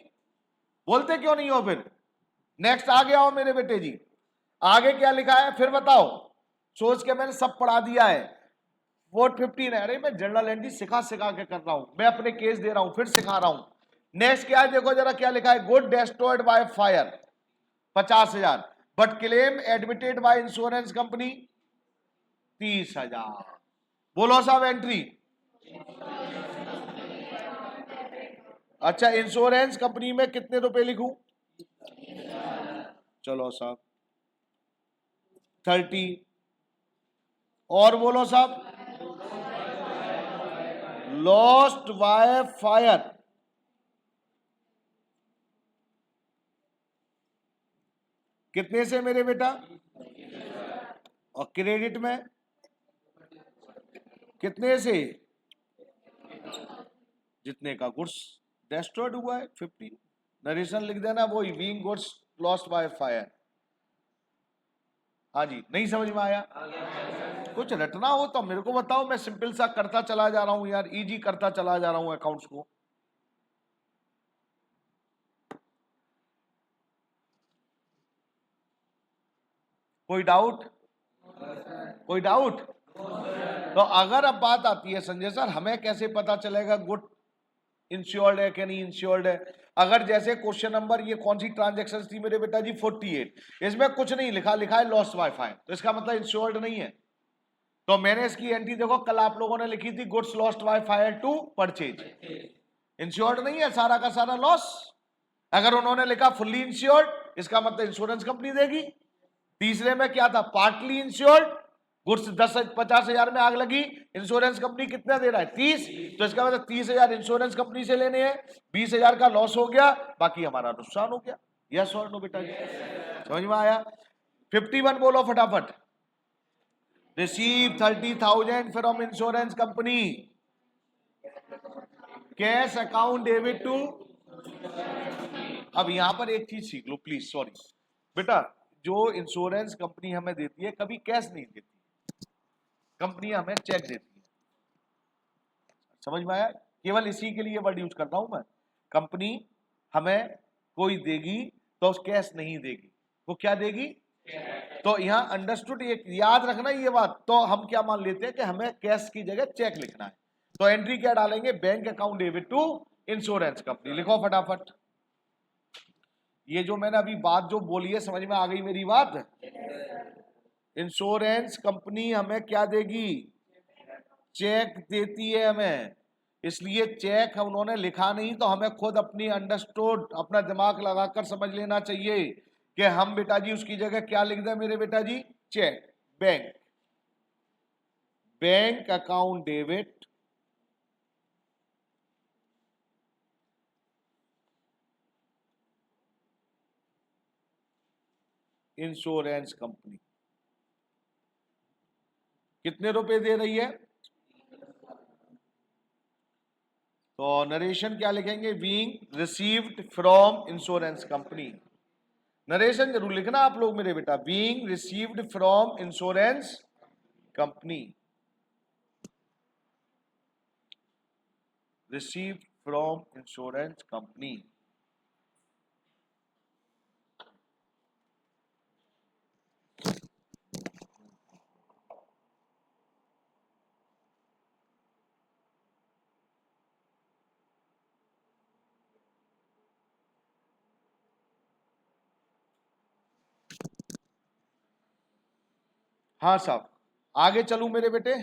बोलते क्यों नहीं हो फिर? नेक्स्ट आगे आओ मेरे बेटे जी, आगे क्या लिखा है फिर बताओ। सोच के मैंने सब पढ़ा दिया है। 415 है। अरे मैं जनरल एंट्री सिखा सिखा के कर रहा हूं, मैं अपने केस दे रहा हूं, फिर सिखा रहा हूं। नेक्स्ट क्या है देखो जरा, क्या लिखा है? Good destroyed by fire 50,000, but claim admitted by insurance company 30,000। बोलो साहब एंट्री। अच्छा, इंश्योरेंस कंपनी में कितने रुपए लिखूं? चलो साहब 30। और बोलो साहब, लॉस्ट बाय फायर कितने से मेरे बेटा? और क्रेडिट में कितने से? जितने का गुड्स डेस्ट्रॉयड हुआ है 50। नरेशन लिख देना वही, being goods lost by fire. हाँ जी, नहीं समझ में आया? कुछ रटना हो तो मेरे को बताओ, मैं सिंपल सा करता चला जा रहा हूं यार, इजी करता चला जा रहा हूं अकाउंट्स को। कोई डाउट? कोई डाउट? तो अगर अब बात आती है संजय सर हमें कैसे पता चलेगा गुड इंश्योर्ड है कि नहीं इंश्योर्ड है? अगर जैसे क्वेश्चन नंबर, ये कौन सी ट्रांजेक्शन थी मेरे बेटा जी? 48, इसमें कुछ नहीं लिखा, लिखा है लॉस्ट बाय फायर, तो इसका मतलब इंश्योर्ड नहीं है। तो मैंने इसकी एंट्री देखो कल आप लोगों ने लिखी थी, goods lost by fire to purchase. Insured नहीं है, सारा का सारा लॉस। अगर उन्होंने लिखा फुल्ली इंश्योर्ड, इसका मतलब इंश्योरेंस कंपनी देगी। तीसरे में क्या था? पार्टली इंश्योर्ड, गुड्स 50,000 में आग लगी, इंश्योरेंस कंपनी कितना दे रहा है? 30, तो इसका मतलब 30,000 इंश्योरेंस कंपनी से लेने हैं, 20,000 का लॉस हो गया, बाकी हमारा नुकसान हो गया। यस और नो बेटा जी? समझ में आया? 51 बोलो फटाफट। Receive 30,000 from insurance company, cash account debit to. अब यहां पर एक चीज सीख लो प्लीज, सॉरी बेटा, जो इंश्योरेंस कंपनी हमें देती है कभी कैश नहीं देती, कंपनी हमें चेक देती है। समझ में आया? केवल इसी के लिए वर्ड यूज करता हूं मैं। कंपनी हमें कोई देगी तो कैश नहीं देगी, वो क्या देगी? तो यहाँ अंडरस्टूड, ये याद रखना ये बात। तो हम क्या मान लेते हैं कि हमें कैश की जगह चेक लिखना है, तो एंट्री क्या डालेंगे, bank account debit to insurance company. लिखो फटाफट। ये जो मैंने अभी बात जो बोली है, समझ में आ गई मेरी बात? इंश्योरेंस कंपनी हमें क्या देगी, चेक देती है हमें, इसलिए चेक उन्होंने लिखा नहीं, तो हमें खुद अपनी अंडरस्टूड अपना दिमाग लगाकर समझ लेना चाहिए कि हम बेटा जी उसकी जगह क्या लिख दें मेरे बेटा जी, cheque, bank, bank account debit insurance company. कितने रुपए दे रही है, तो नरेशन क्या लिखेंगे, being received from insurance company. Narration जरूर लिखना आप लोग मेरे बेटा, being received from insurance company, received from insurance company. हाँ साहब, आगे चलूं मेरे बेटे?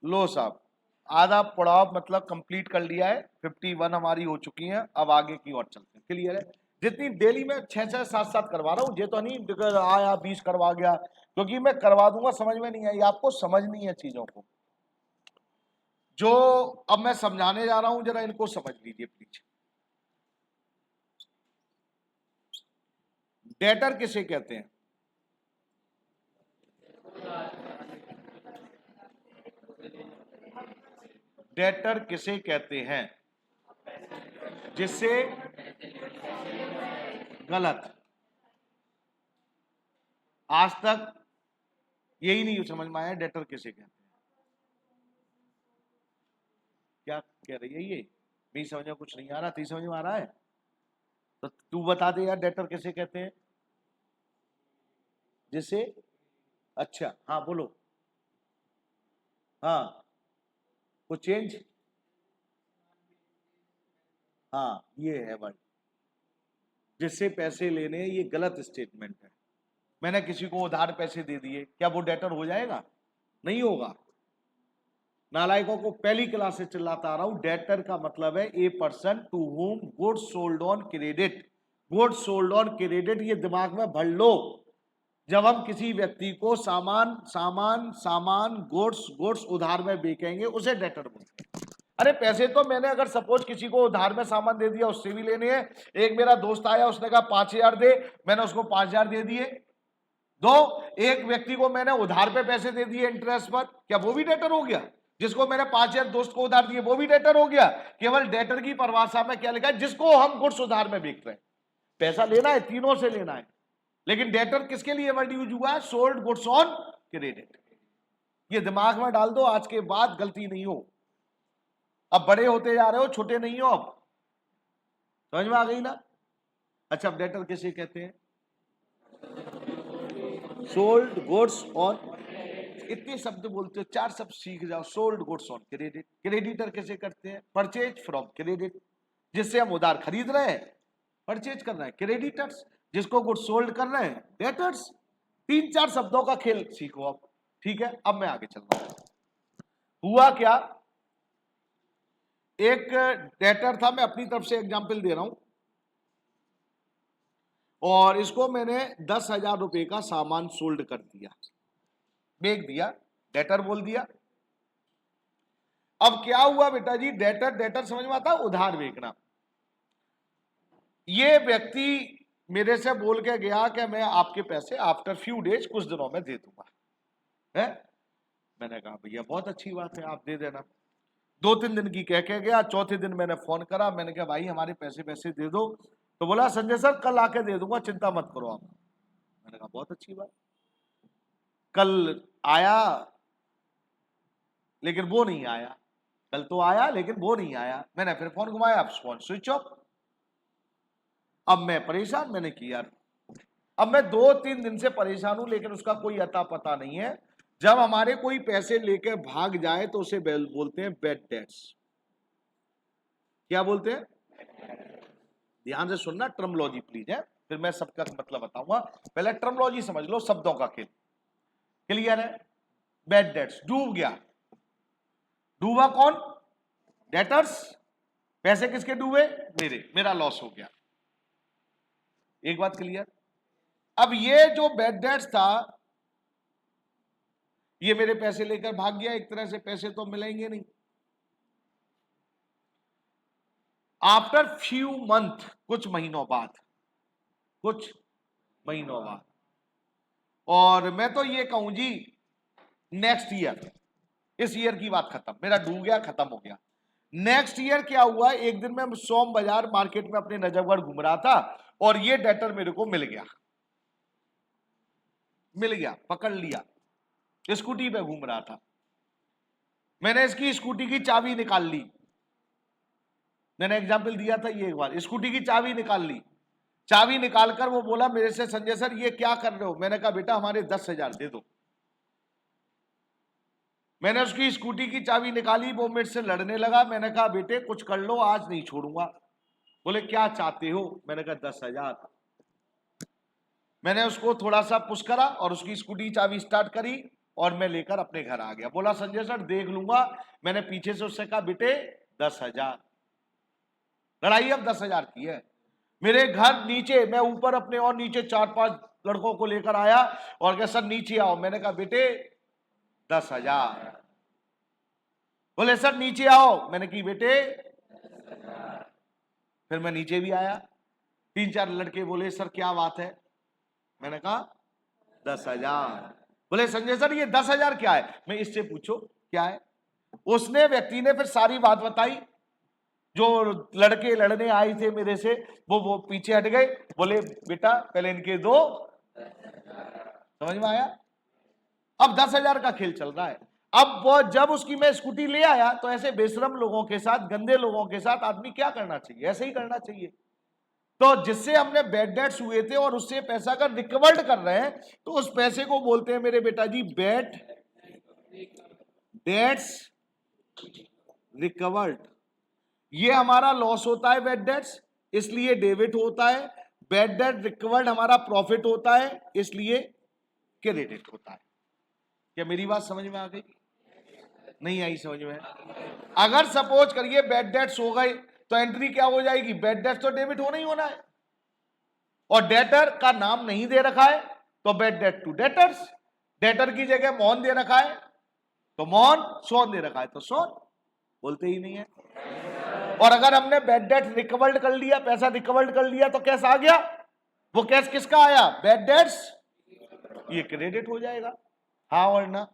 लो साहब, आधा पड़ाव मतलब कंप्लीट कर लिया है, 51 हमारी हो चुकी हैं, अब आगे की ओर चलते हैं। क्लियर है? जितनी डेली में 6-6 7-7 करवा रहा हूं, ये तो नहीं आया 20 करवा गया, क्योंकि मैं करवा दूंगा, समझ में नहीं आई आपको, समझनी है चीजों को। जो अब मैं समझाने जा रहा हूं, जरा इनको समझ लीजिए प्लीज। डेटर किसे कहते हैं, डेटर किसे कहते हैं, जिससे गलत, आज तक यही नहीं समझ में आया डेटर किसे कहते हैं। क्या कह रही है ये, मेरी समझ में कुछ नहीं आ रहा, तेरी समझ में आ रहा है? तो तू बता दे यार, डेटर किसे कहते हैं, जिसे, अच्छा हाँ बोलो, हाँ कुछ चेंज, हाँ ये है भाई, जिससे पैसे लेने, ये गलत स्टेटमेंट है। मैंने किसी को उधार पैसे दे दिए, क्या वो डेटर हो जाएगा? नहीं होगा। नालायकों को पहली क्लास से चिल्लाता आ रहा हूं, डेटर का मतलब है a person to whom goods sold on credit. Goods sold on credit, ये दिमाग में भर लो। जब हम किसी व्यक्ति को सामान सामान सामान गुड्स गुड्स उधार में बेचेंगे, उसे डेटर बोलते हैं। अरे पैसे तो मैंने अगर सपोज किसी को उधार में सामान दे दिया, उससे भी लेने हैं। एक मेरा दोस्त आया, उसने कहा 5,000 दे, मैंने उसको 5,000 दे दिए। दो, एक व्यक्ति को मैंने उधार पे पैसे दे दिए इंटरेस्ट पर, क्या वो भी डेटर हो गया? जिसको मैंने 5,000 दोस्त को उधार दिए, वो भी डेटर हो गया। केवल डेटर की परिभाषा में क्या लिखा है, जिसको हम गुड्स उधार में बेच रहे हैं। पैसा लेना है, तीनों से लेना है, लेकिन डेटर किसके लिए वर्ड यूज हुआ है, सोल्ड गुड्स ऑन क्रेडिट। ये दिमाग में डाल दो, आज के बाद गलती नहीं हो। अब बड़े होते जा रहे हो, छोटे नहीं हो अब, समझ में आ गई ना? अच्छा, अब डेटर किसे कहते हैं, सोल्ड गुड्स ऑन, इतने शब्द बोलते हो, 4 शब्द सीख जाओ। Sold goods on credit, creditor कैसे करते हैं, परचेज फ्रॉम क्रेडिट, जिससे हम उधार खरीद रहे हैं, परचेज कर रहे हैं। क्रेडिटर्स, जिसको गुड्स सोल्ड कर रहे हैं, डेटर्स। 3-4 शब्दों का खेल सीखो अब, ठीक है? अब मैं आगे चल रहा हूं। हुआ क्या, एक डेटर था, मैं अपनी तरफ से एग्जाम्पल दे रहा हूं, और इसको मैंने 10,000 रुपए का सामान सोल्ड कर दिया, बेच दिया, डेटर बोल दिया। अब क्या हुआ बेटा जी, डेटर, डेटर समझ में आता, उधार बेचना। ये व्यक्ति मेरे से बोल के गया कि मैं आपके पैसे आफ्टर फ्यू डेज, कुछ दिनों में दे दूंगा, है? मैंने कहा भैया बहुत अच्छी बात है, आप दे देना। 2-3 दिन की कह के गया, चौथे दिन मैंने फोन करा, मैंने कहा भाई हमारे पैसे पैसे दे दो। तो बोला संजय सर कल आके दे दूंगा, चिंता मत करो आप। मैंने कहा बहुत अच्छी बात। कल आया, लेकिन वो नहीं आया। कल तो आया, लेकिन वो नहीं आया। मैंने फिर फोन घुमाया, फोन स्विच ऑफ। अब मैं परेशान, मैंने किया अब मैं 2-3 दिन से परेशान हूं, लेकिन उसका कोई अता पता नहीं है। जब हमारे कोई पैसे लेके भाग जाए तो उसे बोलते हैं बैड डेट्स। क्या बोलते हैं? ध्यान से सुनना, टर्मोलॉजी प्लीज है, फिर मैं सबका मतलब बताऊंगा। पहले टर्मोलॉजी समझ लो, शब्दों का खेल। क्लियर है? बैड डेट्स, डूब गया। डूबा कौन? डेटर्स। पैसे किसके डूबे? मेरे, मेरा लॉस हो गया। एक बात क्लियर। अब ये जो बैड डेट्स था, ये मेरे पैसे लेकर भाग गया, एक तरह से पैसे तो मिलेंगे नहीं। आफ्टर फ्यू मंथ, कुछ महीनों बाद, कुछ महीनों बाद, और मैं तो ये कहूं जी नेक्स्ट ईयर, इस ईयर की बात खत्म, मेरा डूब गया, खत्म हो गया। नेक्स्ट ईयर क्या हुआ, एक दिन मैं सोम बाजार मार्केट में अपने नजफगढ़ घूम रहा था और ये डेटर मेरे को मिल गया, पकड़ लिया। स्कूटी पे घूम रहा था, मैंने इसकी स्कूटी की चाबी निकाल ली। मैंने एग्जाम्पल दिया था ये एक बार, स्कूटी की चाबी निकाल ली। चाबी निकालकर वो बोला मेरे से, संजय सर ये क्या कर रहे हो? मैंने कहा बेटा हमारे 10,000 दे दो। मैंने उसकी स्कूटी की चाबी निकाली, वो मेरे से लड़ने लगा। मैंने कहा बेटे कुछ कर लो, आज नहीं छोड़ूंगा। बोले क्या चाहते हो? मैंने कहा 10,000। मैंने उसको थोड़ा सा पुश करा और उसकी स्कूटी की चाबी स्टार्ट करी और मैं लेकर अपने घर आ गया। बोला संजय सर देख लूंगा। मैंने पीछे से उससे कहा बेटे 10,000। लड़ाई अब 10,000 की है। मेरे घर नीचे, मैं ऊपर अपने और नीचे 4-5 लड़कों को लेकर आया और कहा सर नीचे आओ। मैंने कहा बेटे 10,000। बोले सर नीचे आओ। मैंने की बेटे, फिर मैं नीचे भी आया। 3-4 लड़के बोले सर क्या बात है? मैंने कहा 10,000। बोले संजय सर ये 10,000 क्या है? मैं इससे पूछो क्या है। उसने, व्यक्ति ने फिर सारी बात बताई। जो लड़के लड़ने आए थे मेरे से, वो पीछे हट गए। बोले बेटा पहले इनके दो। समझ में आया? अब 10,000 का खेल चल रहा है। अब वो जब उसकी मैं स्कूटी ले आया तो ऐसे बेशरम लोगों के साथ, गंदे लोगों के साथ आदमी क्या करना चाहिए? ऐसे ही करना चाहिए। तो जिससे हमने बैड डेट्स हुए थे और उससे पैसा अगर रिकवर्ड कर रहे हैं तो उस पैसे को बोलते हैं मेरे बेटा जी बैड डेट्स रिकवर्ड। ये हमारा लॉस होता है बैड डेट्स, इसलिए डेबिट होता है। बैड डेट रिकवर्ड हमारा प्रॉफिट होता है, इसलिए क्रेडिट होता है। क्या मेरी बात समझ में आ गई? नहीं आई समझ में? अगर सपोज करिए बैड डेट्स हो गए तो एंट्री क्या हो जाएगी? बैड डेट्स तो डेबिट होना ही होना है, और डेटर का नाम नहीं दे रखा है तो bad debt to debtors. Debtor की जगह मोहन दे रखा है तो मोहन, सोन दे रखा है तो सोन। बोलते ही नहीं है। और अगर हमने बैड डेट रिकवर्ड कर लिया, पैसा रिकवर्ड कर लिया, तो कैश आ गया। वो कैश किसका आया? Bad debts. ये क्रेडिट हो जाएगा, हाँ और ना?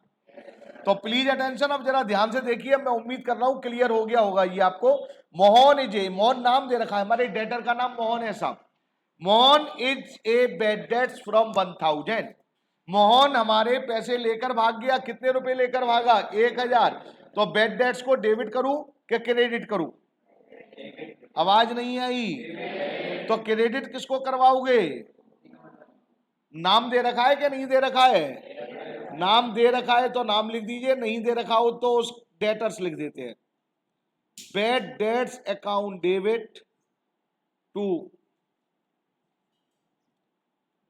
तो प्लीज अटेंशन, अब जरा ध्यान से देखिए। मैं उम्मीद कर रहा हूं क्लियर हो गया होगा ये आपको। मोहन इज ए, मोहन नाम दे रखा है, हमारे डेटर का नाम मोहन है साहब। Mohan is a bad debts from 1,000। Mohan हमारे पैसे लेकर भाग गया। कितने रुपए लेकर भागा? 1,000। तो बैड डेट्स को डेबिट करूं कि क्रेडिट करूं? आवाज नहीं आई। तो क्रेडिट किसको करवाओगे? नाम दे रखा है कि नहीं दे रखा है? नाम दे रखा है तो नाम लिख दीजिए, नहीं दे रखा हो तो उस डेटर्स लिख देते हैं। Bad debts account debit to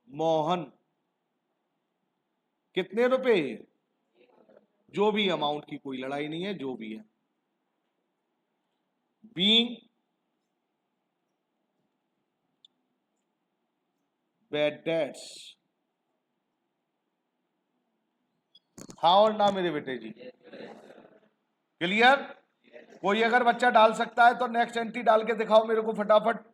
Mohan. कितने रुपए? जो भी अमाउंट की कोई लड़ाई नहीं है, जो भी है। बीइंग बैड डेट्स, हाँ और ना मेरे बेटे जी? क्लियर? कोई अगर बच्चा डाल सकता है तो नेक्स्ट एंट्री डाल के दिखाओ मेरे को फटाफट।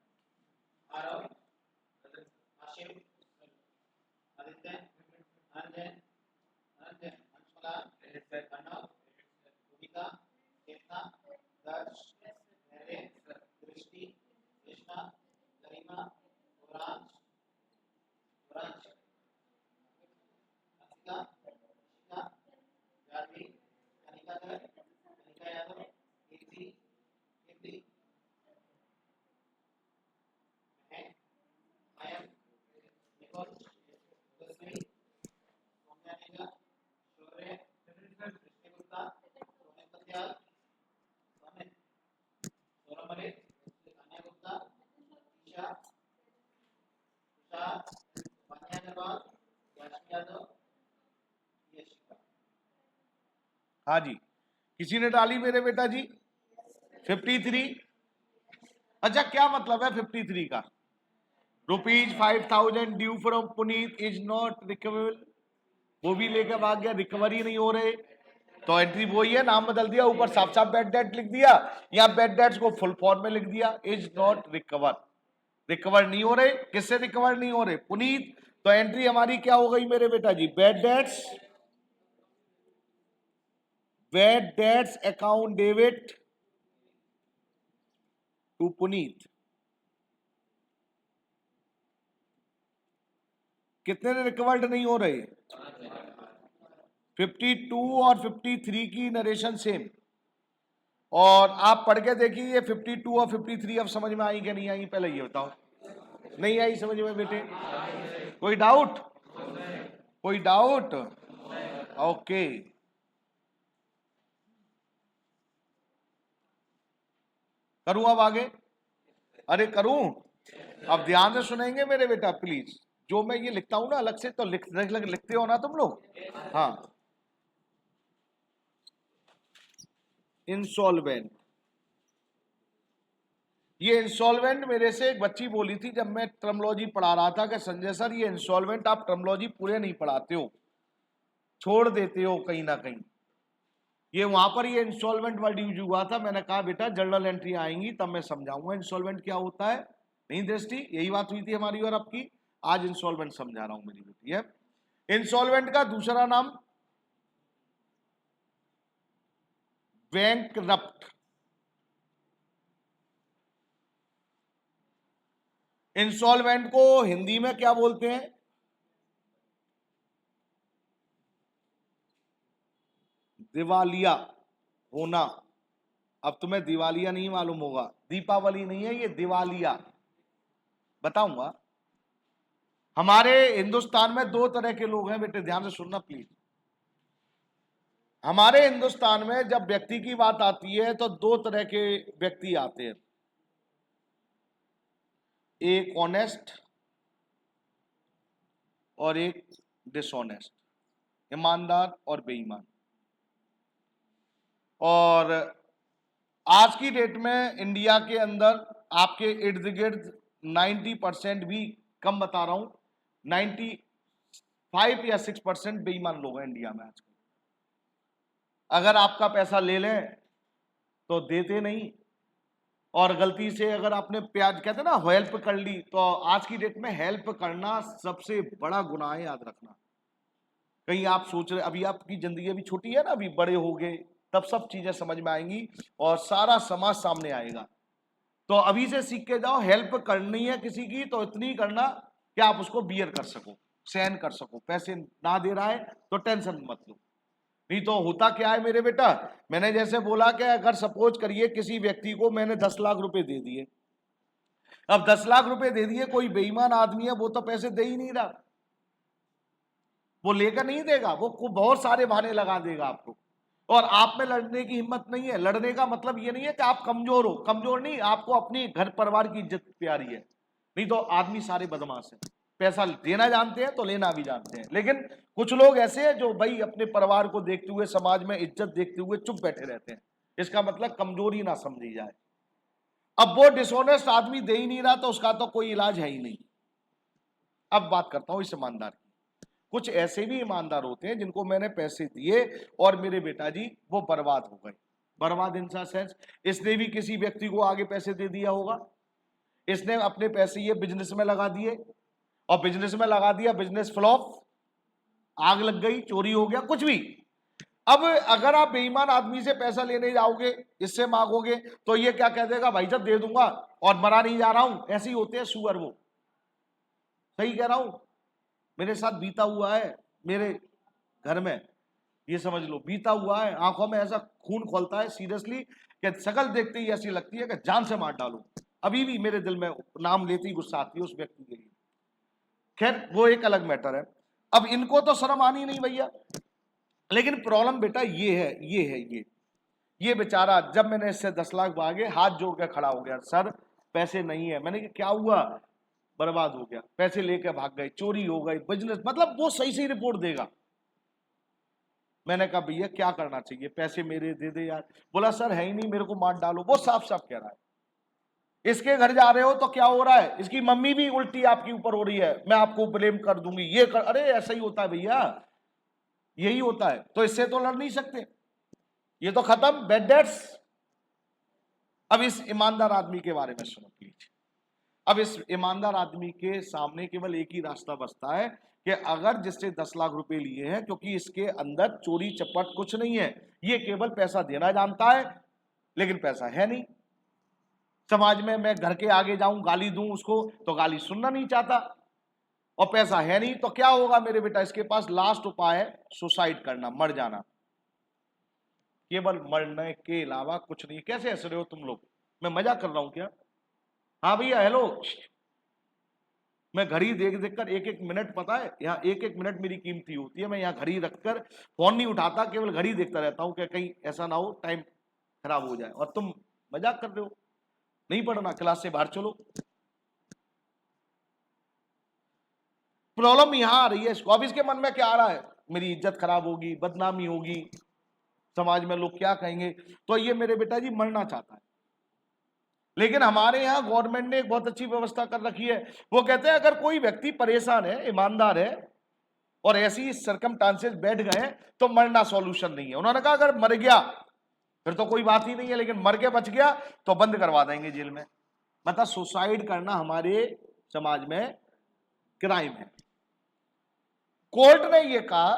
हाँ जी, किसी ने डाली मेरे बेटा जी 53। अच्छा, क्या मतलब है 53 का? ₹5,000 due from Puneet is not recoverable. वो भी लेकर भाग गया, रिकवरी नहीं हो रहे, तो एंट्री वही है, नाम बदल दिया, ऊपर साफ साफ बैड डेट लिख दिया, या बैड डेट्स को फुल फॉर्म में लिख दिया, इज नॉट रिकवर। रिकवर नहीं हो रहे, किससे रिकवर नहीं हो रहे? पुनीत। तो एंट्री हमारी क्या हो गई मेरे बेटा जी? Bad debts account debit to Puneet. कितने रिकवर्ड नहीं हो रहे? 52 और 53 की नरेशन सेम। और आप पढ़ के देखिए, ये 52 और 53 अब समझ में आई कि नहीं आई? पहले ये बताओ। नहीं आई समझ में बेटे? कोई डाउट? कोई डाउट? ओके, करूं अब आगे? अरे करूं? अब ध्यान से सुनेंगे मेरे बेटा प्लीज। जो मैं ये लिखता हूं ना अलग से, तो लिखते हो ना तुम लोग? हाँ, इंसॉल्वेंट। ये इंसॉल्वेंट मेरे से एक बच्ची बोली थी जब मैं टर्मोलॉजी पढ़ा रहा था कि संजय सर ये इंसॉल्वेंट आप टर्मोलॉजी पूरे नहीं पढ़ाते हो, छोड़ देते हो कहीं ना कहीं। ये वहां पर ये इंसॉल्वेंट वर्ड यूज हुआ था। मैंने कहा बेटा जर्नल एंट्री आएंगी तब मैं समझाऊंगा इंसॉल्वेंट क्या होता है। नहीं दृष्टि, यही बात हुई थी हमारी और आपकी। आज इंसॉल्वेंट समझा रहा हूं मेरी बेटी है। इंसॉल्वेंट का दूसरा नाम बैंकरप्ट। इंसॉल्वेंट को हिंदी में क्या बोलते हैं? दिवालिया होना। अब तुम्हें दिवालिया नहीं मालूम होगा, दीपावली नहीं है ये, दिवालिया। बताऊंगा। हमारे हिंदुस्तान में दो तरह के लोग हैं बेटे, ध्यान से सुनना प्लीज। हमारे हिंदुस्तान में जब व्यक्ति की बात आती है तो दो तरह के व्यक्ति आते हैं, एक ऑनेस्ट और एक डिसऑनेस्ट, ईमानदार और बेईमान। और आज की डेट में इंडिया के अंदर आपके इर्द गिर्द 90% भी कम बता रहा हूं, 95 या 6% बेईमान लोग हैं इंडिया में आजकल। अगर आपका पैसा ले लें तो देते नहीं, और गलती से अगर आपने प्याज कहते ना हेल्प कर ली, तो आज की डेट में हेल्प करना सबसे बड़ा गुनाह है, याद रखना। कहीं आप सोच रहे, अभी आपकी जिंदगी अभी छोटी है ना, अभी बड़े हो गए तब सब चीजें समझ में आएंगी और सारा समाज सामने आएगा। तो अभी से सीख के जाओ, हेल्प करनी है किसी की तो इतनी करना कि आप उसको बियर कर सको, सहन कर सको। पैसे ना दे रहा है तो टेंशन मत लो। नहीं तो होता क्या है मेरे बेटा, मैंने जैसे बोला कि अगर सपोज करिए किसी व्यक्ति को मैंने 10 लाख रुपए दे दिए, अब 10 लाख रुपए दे दिए, कोई बेईमान आदमी है वो तो पैसे दे ही नहीं रहा, वो लेकर नहीं देगा, वो बहुत सारे बहाने लगा देगा आपको, और आप में लड़ने की हिम्मत नहीं है। लड़ने का मतलब ये नहीं है कि आप कमजोर हो, कमजोर नहीं, आपको अपनी घर परिवार की इज्जत प्यारी है। नहीं तो आदमी सारे बदमाश है, पैसा देना जानते हैं तो लेना भी जानते हैं। लेकिन कुछ लोग ऐसे हैं जो भाई अपने परिवार को देखते हुए, समाज में इज्जत देखते हुए चुप बैठे रहते हैं। इसका मतलब कमजोरी ना समझी जाए। अब वो डिसऑनेस्ट आदमी दे ही नहीं रहा तो उसका तो कोई इलाज है ही नहीं। अब बात करता हूं इस ईमानदार की। कुछ ऐसे भी ईमानदार होते हैं जिनको मैंने पैसे दिए और मेरे बेटा जी वो बर्बाद हो गए। बर्बाद इन द सेंस, इसने भी किसी व्यक्ति को आगे पैसे दे दिया होगा, इसने अपने पैसे ये बिजनेस में लगा दिए, और बिजनेस में लगा दिया, बिजनेस फ्लॉप, आग लग गई, चोरी हो गया, कुछ भी। अब अगर आप बेईमान आदमी से पैसा लेने जाओगे, इससे मांगोगे, तो ये क्या कह देगा, भाई साहब दे दूंगा और मरा नहीं जा रहा हूं। ऐसे ही होते हैं सुअर वो। सही कह रहा हूं, मेरे साथ बीता हुआ है, मेरे घर में, ये समझ लो बीता हुआ है। आंखों में ऐसा खून खोलता है सीरियसली कि शकल देखते ही ऐसी लगती है कि जान से मार डालूं। अभी भी मेरे दिल में नाम लेते ही गुस्सा आती है उस व्यक्ति के लिए। खैर वो एक अलग मैटर है। अब इनको तो शर्म आनी नहीं भैया, लेकिन प्रॉब्लम बेटा ये है, ये बेचारा, जब मैंने इससे 10 लाख मांगे हाथ जोड़ के खड़ा हो गया, सर पैसे नहीं है। मैंने कहा क्या हुआ? बर्बाद हो गया, पैसे लेकर भाग गए, चोरी हो गई, बिजनेस, मतलब वो सही सही रिपोर्ट देगा। मैंने कहा भैया क्या करना चाहिए, पैसे मेरे दे दे यार। बोला सर है ही नहीं, मेरे को मार डालो। वो साफ साफ कह रहा है। इसके घर जा रहे हो तो क्या हो रहा है, इसकी मम्मी भी उल्टी आपके ऊपर हो रही है, मैं आपको ब्लेम कर दूंगी, ये कर। अरे ऐसा ही होता है भैया, यही होता है। तो इससे तो लड़ नहीं सकते, ये तो खत्म, बेड डेट्स। अब इस ईमानदार आदमी के बारे में सुनो प्लीज। अब इस ईमानदार आदमी के सामने केवल एक ही रास्ता बचता है कि अगर जिससे 10 लाख रुपए लिए हैं, क्योंकि इसके अंदर चोरी चपट कुछ नहीं है, ये केवल पैसा देना जानता है, लेकिन पैसा है नहीं। समाज में मैं घर के आगे जाऊं गाली दूं उसको तो गाली सुनना नहीं चाहता, और पैसा है नहीं तो क्या होगा मेरे बेटा, इसके पास लास्ट उपाय है सुसाइड करना, मर जाना, केवल मरने के अलावा कुछ नहीं। कैसे हंस रहे हो तुम लोग, मैं मजाक कर रहा हूं क्या? हाँ भैया हेलो, मैं घड़ी देख देख कर एक एक मिनट, पता है यहाँ एक एक मिनट मेरी कीमती होती है। मैं यहाँ घड़ी रखकर फोन नहीं उठाता, केवल घड़ी देखता रहता हूँ कि कहीं ऐसा ना हो टाइम खराब हो जाए। और तुम मजाक कर रहे हो, नहीं पढ़ना, क्लास से बाहर चलो। प्रॉब्लम यहां आ रही है इसको। अब इसके मन में क्या आ रहा है, मेरी इज्जत खराब होगी, बदनामी होगी, समाज में लोग क्या कहेंगे। तो ये मेरे बेटा जी मरना चाहता है। लेकिन हमारे यहाँ गवर्नमेंट ने एक बहुत अच्छी व्यवस्था कर रखी है। वो कहते हैं अगर कोई व्यक्ति परेशान है, ईमानदार है, और ऐसी सर्कमस्टांसेस बैठ गए तो मरना सॉल्यूशन नहीं है। उन्होंने कहा अगर मर गया फिर तो कोई बात ही नहीं है, लेकिन मर के बच गया तो बंद करवा देंगे जेल में। मतलब सुसाइड करना हमारे समाज में क्राइम है। कोर्ट ने यह कहा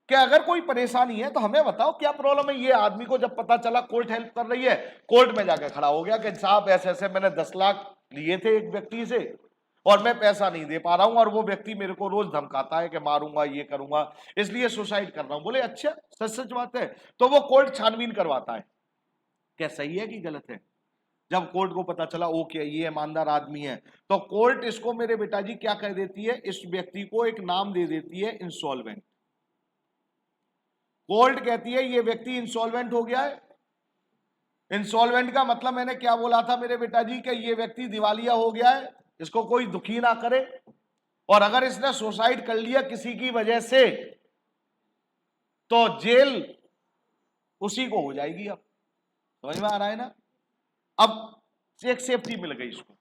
कि अगर कोई परेशानी है तो हमें बताओ क्या प्रॉब्लम है। ये आदमी को जब पता चला कोर्ट हेल्प कर रही है, कोर्ट में जाकर खड़ा हो गया कि साहब ऐसे ऐसे मैंने 10 लाख लिए थे एक व्यक्ति से और मैं पैसा नहीं दे पा रहा हूं, और वो व्यक्ति मेरे को रोज धमकाता है कि मारूंगा, ये करूंगा, इसलिए सुसाइड कर रहा हूं। बोले अच्छा, सच सच बात है? तो वो कोर्ट छानबीन करवाता है क्या सही है कि गलत है। जब कोर्ट को पता चला ओके ये ईमानदार आदमी है, तो कोर्ट इसको मेरे बेटा जी क्या कह देती है, इस व्यक्ति को एक नाम दे देती है इंसॉल्वेंट। कोर्ट कहती है ये व्यक्ति इंसॉल्वेंट हो गया है। इंसॉल्वेंट का मतलब मैंने क्या बोला था मेरे बेटा जी कि ये व्यक्ति दिवालिया हो गया है, इसको कोई दुखी ना करे, और अगर इसने सुसाइड कर लिया किसी की वजह से तो जेल उसी को हो जाएगी। अब समझ में आ रहा है ना? अब एक सेफ्टी मिल गई इसको।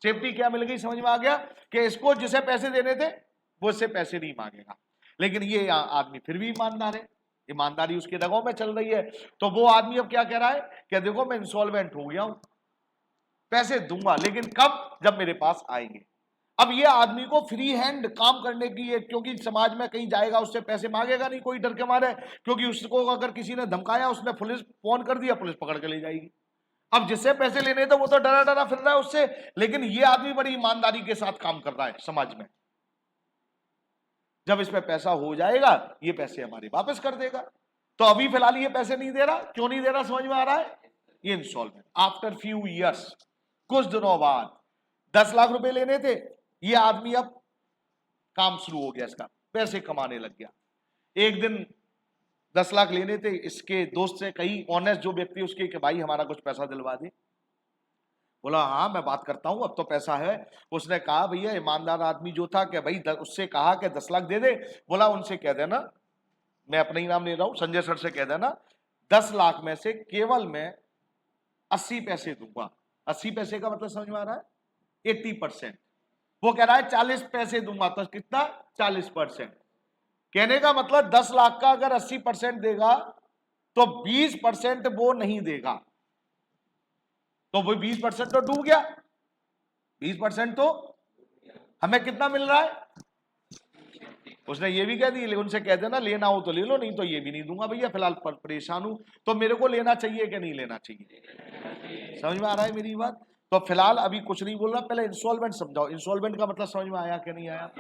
सेफ्टी क्या मिल गई समझ में आ गया कि इसको जिसे पैसे देने थे वो इससे पैसे नहीं मांगेगा। लेकिन ये आदमी फिर भी ईमानदार है, ईमानदारी उसके रगों में चल रही है। तो वो आदमी अब क्या कह रहा है कि देखो मैं इंसॉल्वेंट हो गया हूं, पैसे दूंगा लेकिन कब, जब मेरे पास आएंगे। अब ये आदमी को फ्री हैंड काम करने की है, क्योंकि समाज में कहीं जाएगा उससे पैसे मांगेगा नहीं कोई डर के मारे, क्योंकि उसको अगर किसी ने धमकाया, उसने पुलिस फोन कर दिया, पुलिस पकड़ के ले जाएगी। अब जिससे पैसे लेने थे वो तो डरा डरा फिर रहा है उससे, लेकिन ये आदमी बड़ी ईमानदारी के साथ काम कर रहा है समाज में। जब इस पे पैसा हो जाएगा ये पैसे हमारे वापस कर देगा। तो अभी फिलहाल ये पैसे नहीं दे रहा, क्यों नहीं दे रहा समझ में आ रहा है? ये इंस्टॉलमेंट आफ्टर फ्यू ईयर्स, कुछ दिनों बाद 10 लाख रुपए लेने थे, ये आदमी अब काम शुरू हो गया, इसका पैसे कमाने लग गया। एक दिन 10 लाख लेने थे, इसके दोस्त से कही ऑनेस्ट जो व्यक्ति उसके कि भाई हमारा कुछ पैसा दिलवा दे। बोला हाँ मैं बात करता हूं, अब तो पैसा है। उसने कहा भैया ईमानदार आदमी जो था कि भाई उससे कहा कि 10 लाख दे दे। बोला उनसे कह देना, मैं अपना ही नाम ले रहा हूं, संजय सर से कह देना 10 लाख में से केवल मैं 80 पैसे दूंगा। 80 पैसे का मतलब समझ में आ रहा है? 80%। वो कह रहा है 40 पैसे दूंगा, तो कितना? 40%। कहने का मतलब 10 लाख का अगर 80% देगा तो 20% वो नहीं देगा, तो वो 20% तो डूब गया। 20% तो हमें कितना मिल रहा है? उसने ये भी कह दी, लेकिन उनसे कह देना लेना हो तो ले लो, नहीं तो ये भी नहीं दूंगा भैया, फिलहाल परेशान हूं। तो मेरे को लेना चाहिए कि नहीं लेना चाहिए? समझ में आ रहा है मेरी बात? तो फिलहाल अभी कुछ नहीं बोल रहा, पहले इंस्टॉलमेंट समझाओ। इंस्टॉलमेंट का मतलब समझ में आया कि नहीं आया?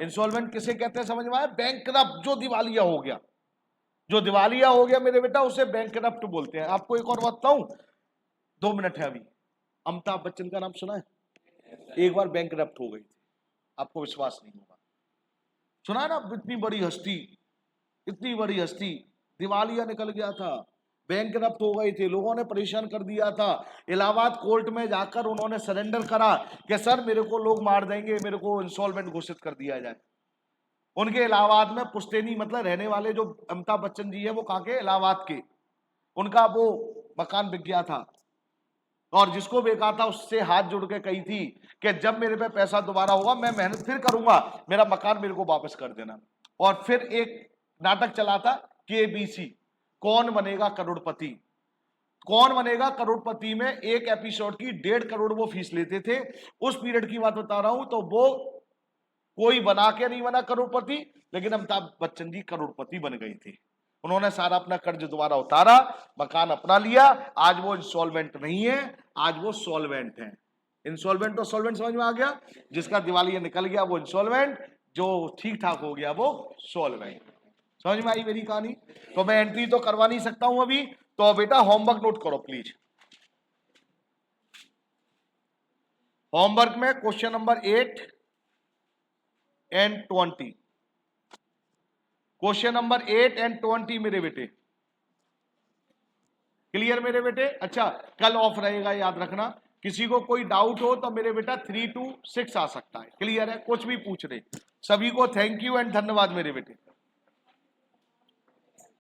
इंस्टॉलमेंट किसे कहते हैं समझ में आया? बैंकरप्ट, जो दिवालिया हो गया, जो दिवालिया हो गया मेरे बेटा उसे बैंकरप्ट बोलते हैं। आपको एक और बताऊं, 2 मिनट है अभी। अमिताभ बच्चन का नाम सुना है? एक बार बैंकरप्ट हो गई थी, आपको विश्वास नहीं होगा। सुना है ना? इतनी बड़ी हस्ती, इतनी बड़ी हस्ती, दिवालिया निकल गया था, बैंक करप्ट हो गए थे, लोगों ने परेशान कर दिया था। इलाहाबाद कोर्ट में जाकर उन्होंने सरेंडर करा कि सर मेरे को लोग मार देंगे, मेरे को इंसॉल्वेंट घोषित कर दिया जाए। उनके इलाहाबाद में पुश्तैनी मतलब रहने वाले जो अमिताभ बच्चन जी है वो कहाँ के, इलाहाबाद के, उनका वो मकान बिक गया था और जिसको बेचा था उससे हाथ जोड़ के कही थी कि जब मेरे पे पैसा दोबारा होगा मैं मेहनत फिर करूंगा, मेरा मकान मेरे को वापस कर देना। और फिर एक नाटक चला था केबीसी, कौन बनेगा करोड़पति। कौन बनेगा करोड़पति में एक एपिसोड की 1.5 करोड़ वो फीस लेते थे। उस पीरियड की बात बता रहा हूं। तो वो कोई बना के नहीं बना करोड़पति, लेकिन अमिताभ बच्चन जी करोड़पति बन गए थे। उन्होंने सारा अपना कर्ज दोबारा उतारा, मकान अपना लिया। आज वो इंसॉल्वेंट नहीं है, आज वो सॉल्वेंट है। इंसॉल्वेंट और सॉल्वेंट समझ में आ गया? जिसका दिवालिया निकल गया वो इंसॉल्वेंट, जो ठीक ठाक हो गया वो सॉल्वेंट। समझ में आई मेरी कहानी? तो मैं एंट्री तो करवा नहीं सकता हूं अभी। तो बेटा होमवर्क नोट करो प्लीज। होमवर्क में question number 8 and 20, question number 8 and 20 मेरे बेटे। क्लियर मेरे बेटे? अच्छा, कल ऑफ रहेगा याद रखना। किसी को कोई डाउट हो तो मेरे बेटा 3 to 6 आ सकता है। क्लियर है? कुछ भी पूछ रहे। सभी को थैंक यू एंड धन्यवाद मेरे बेटे।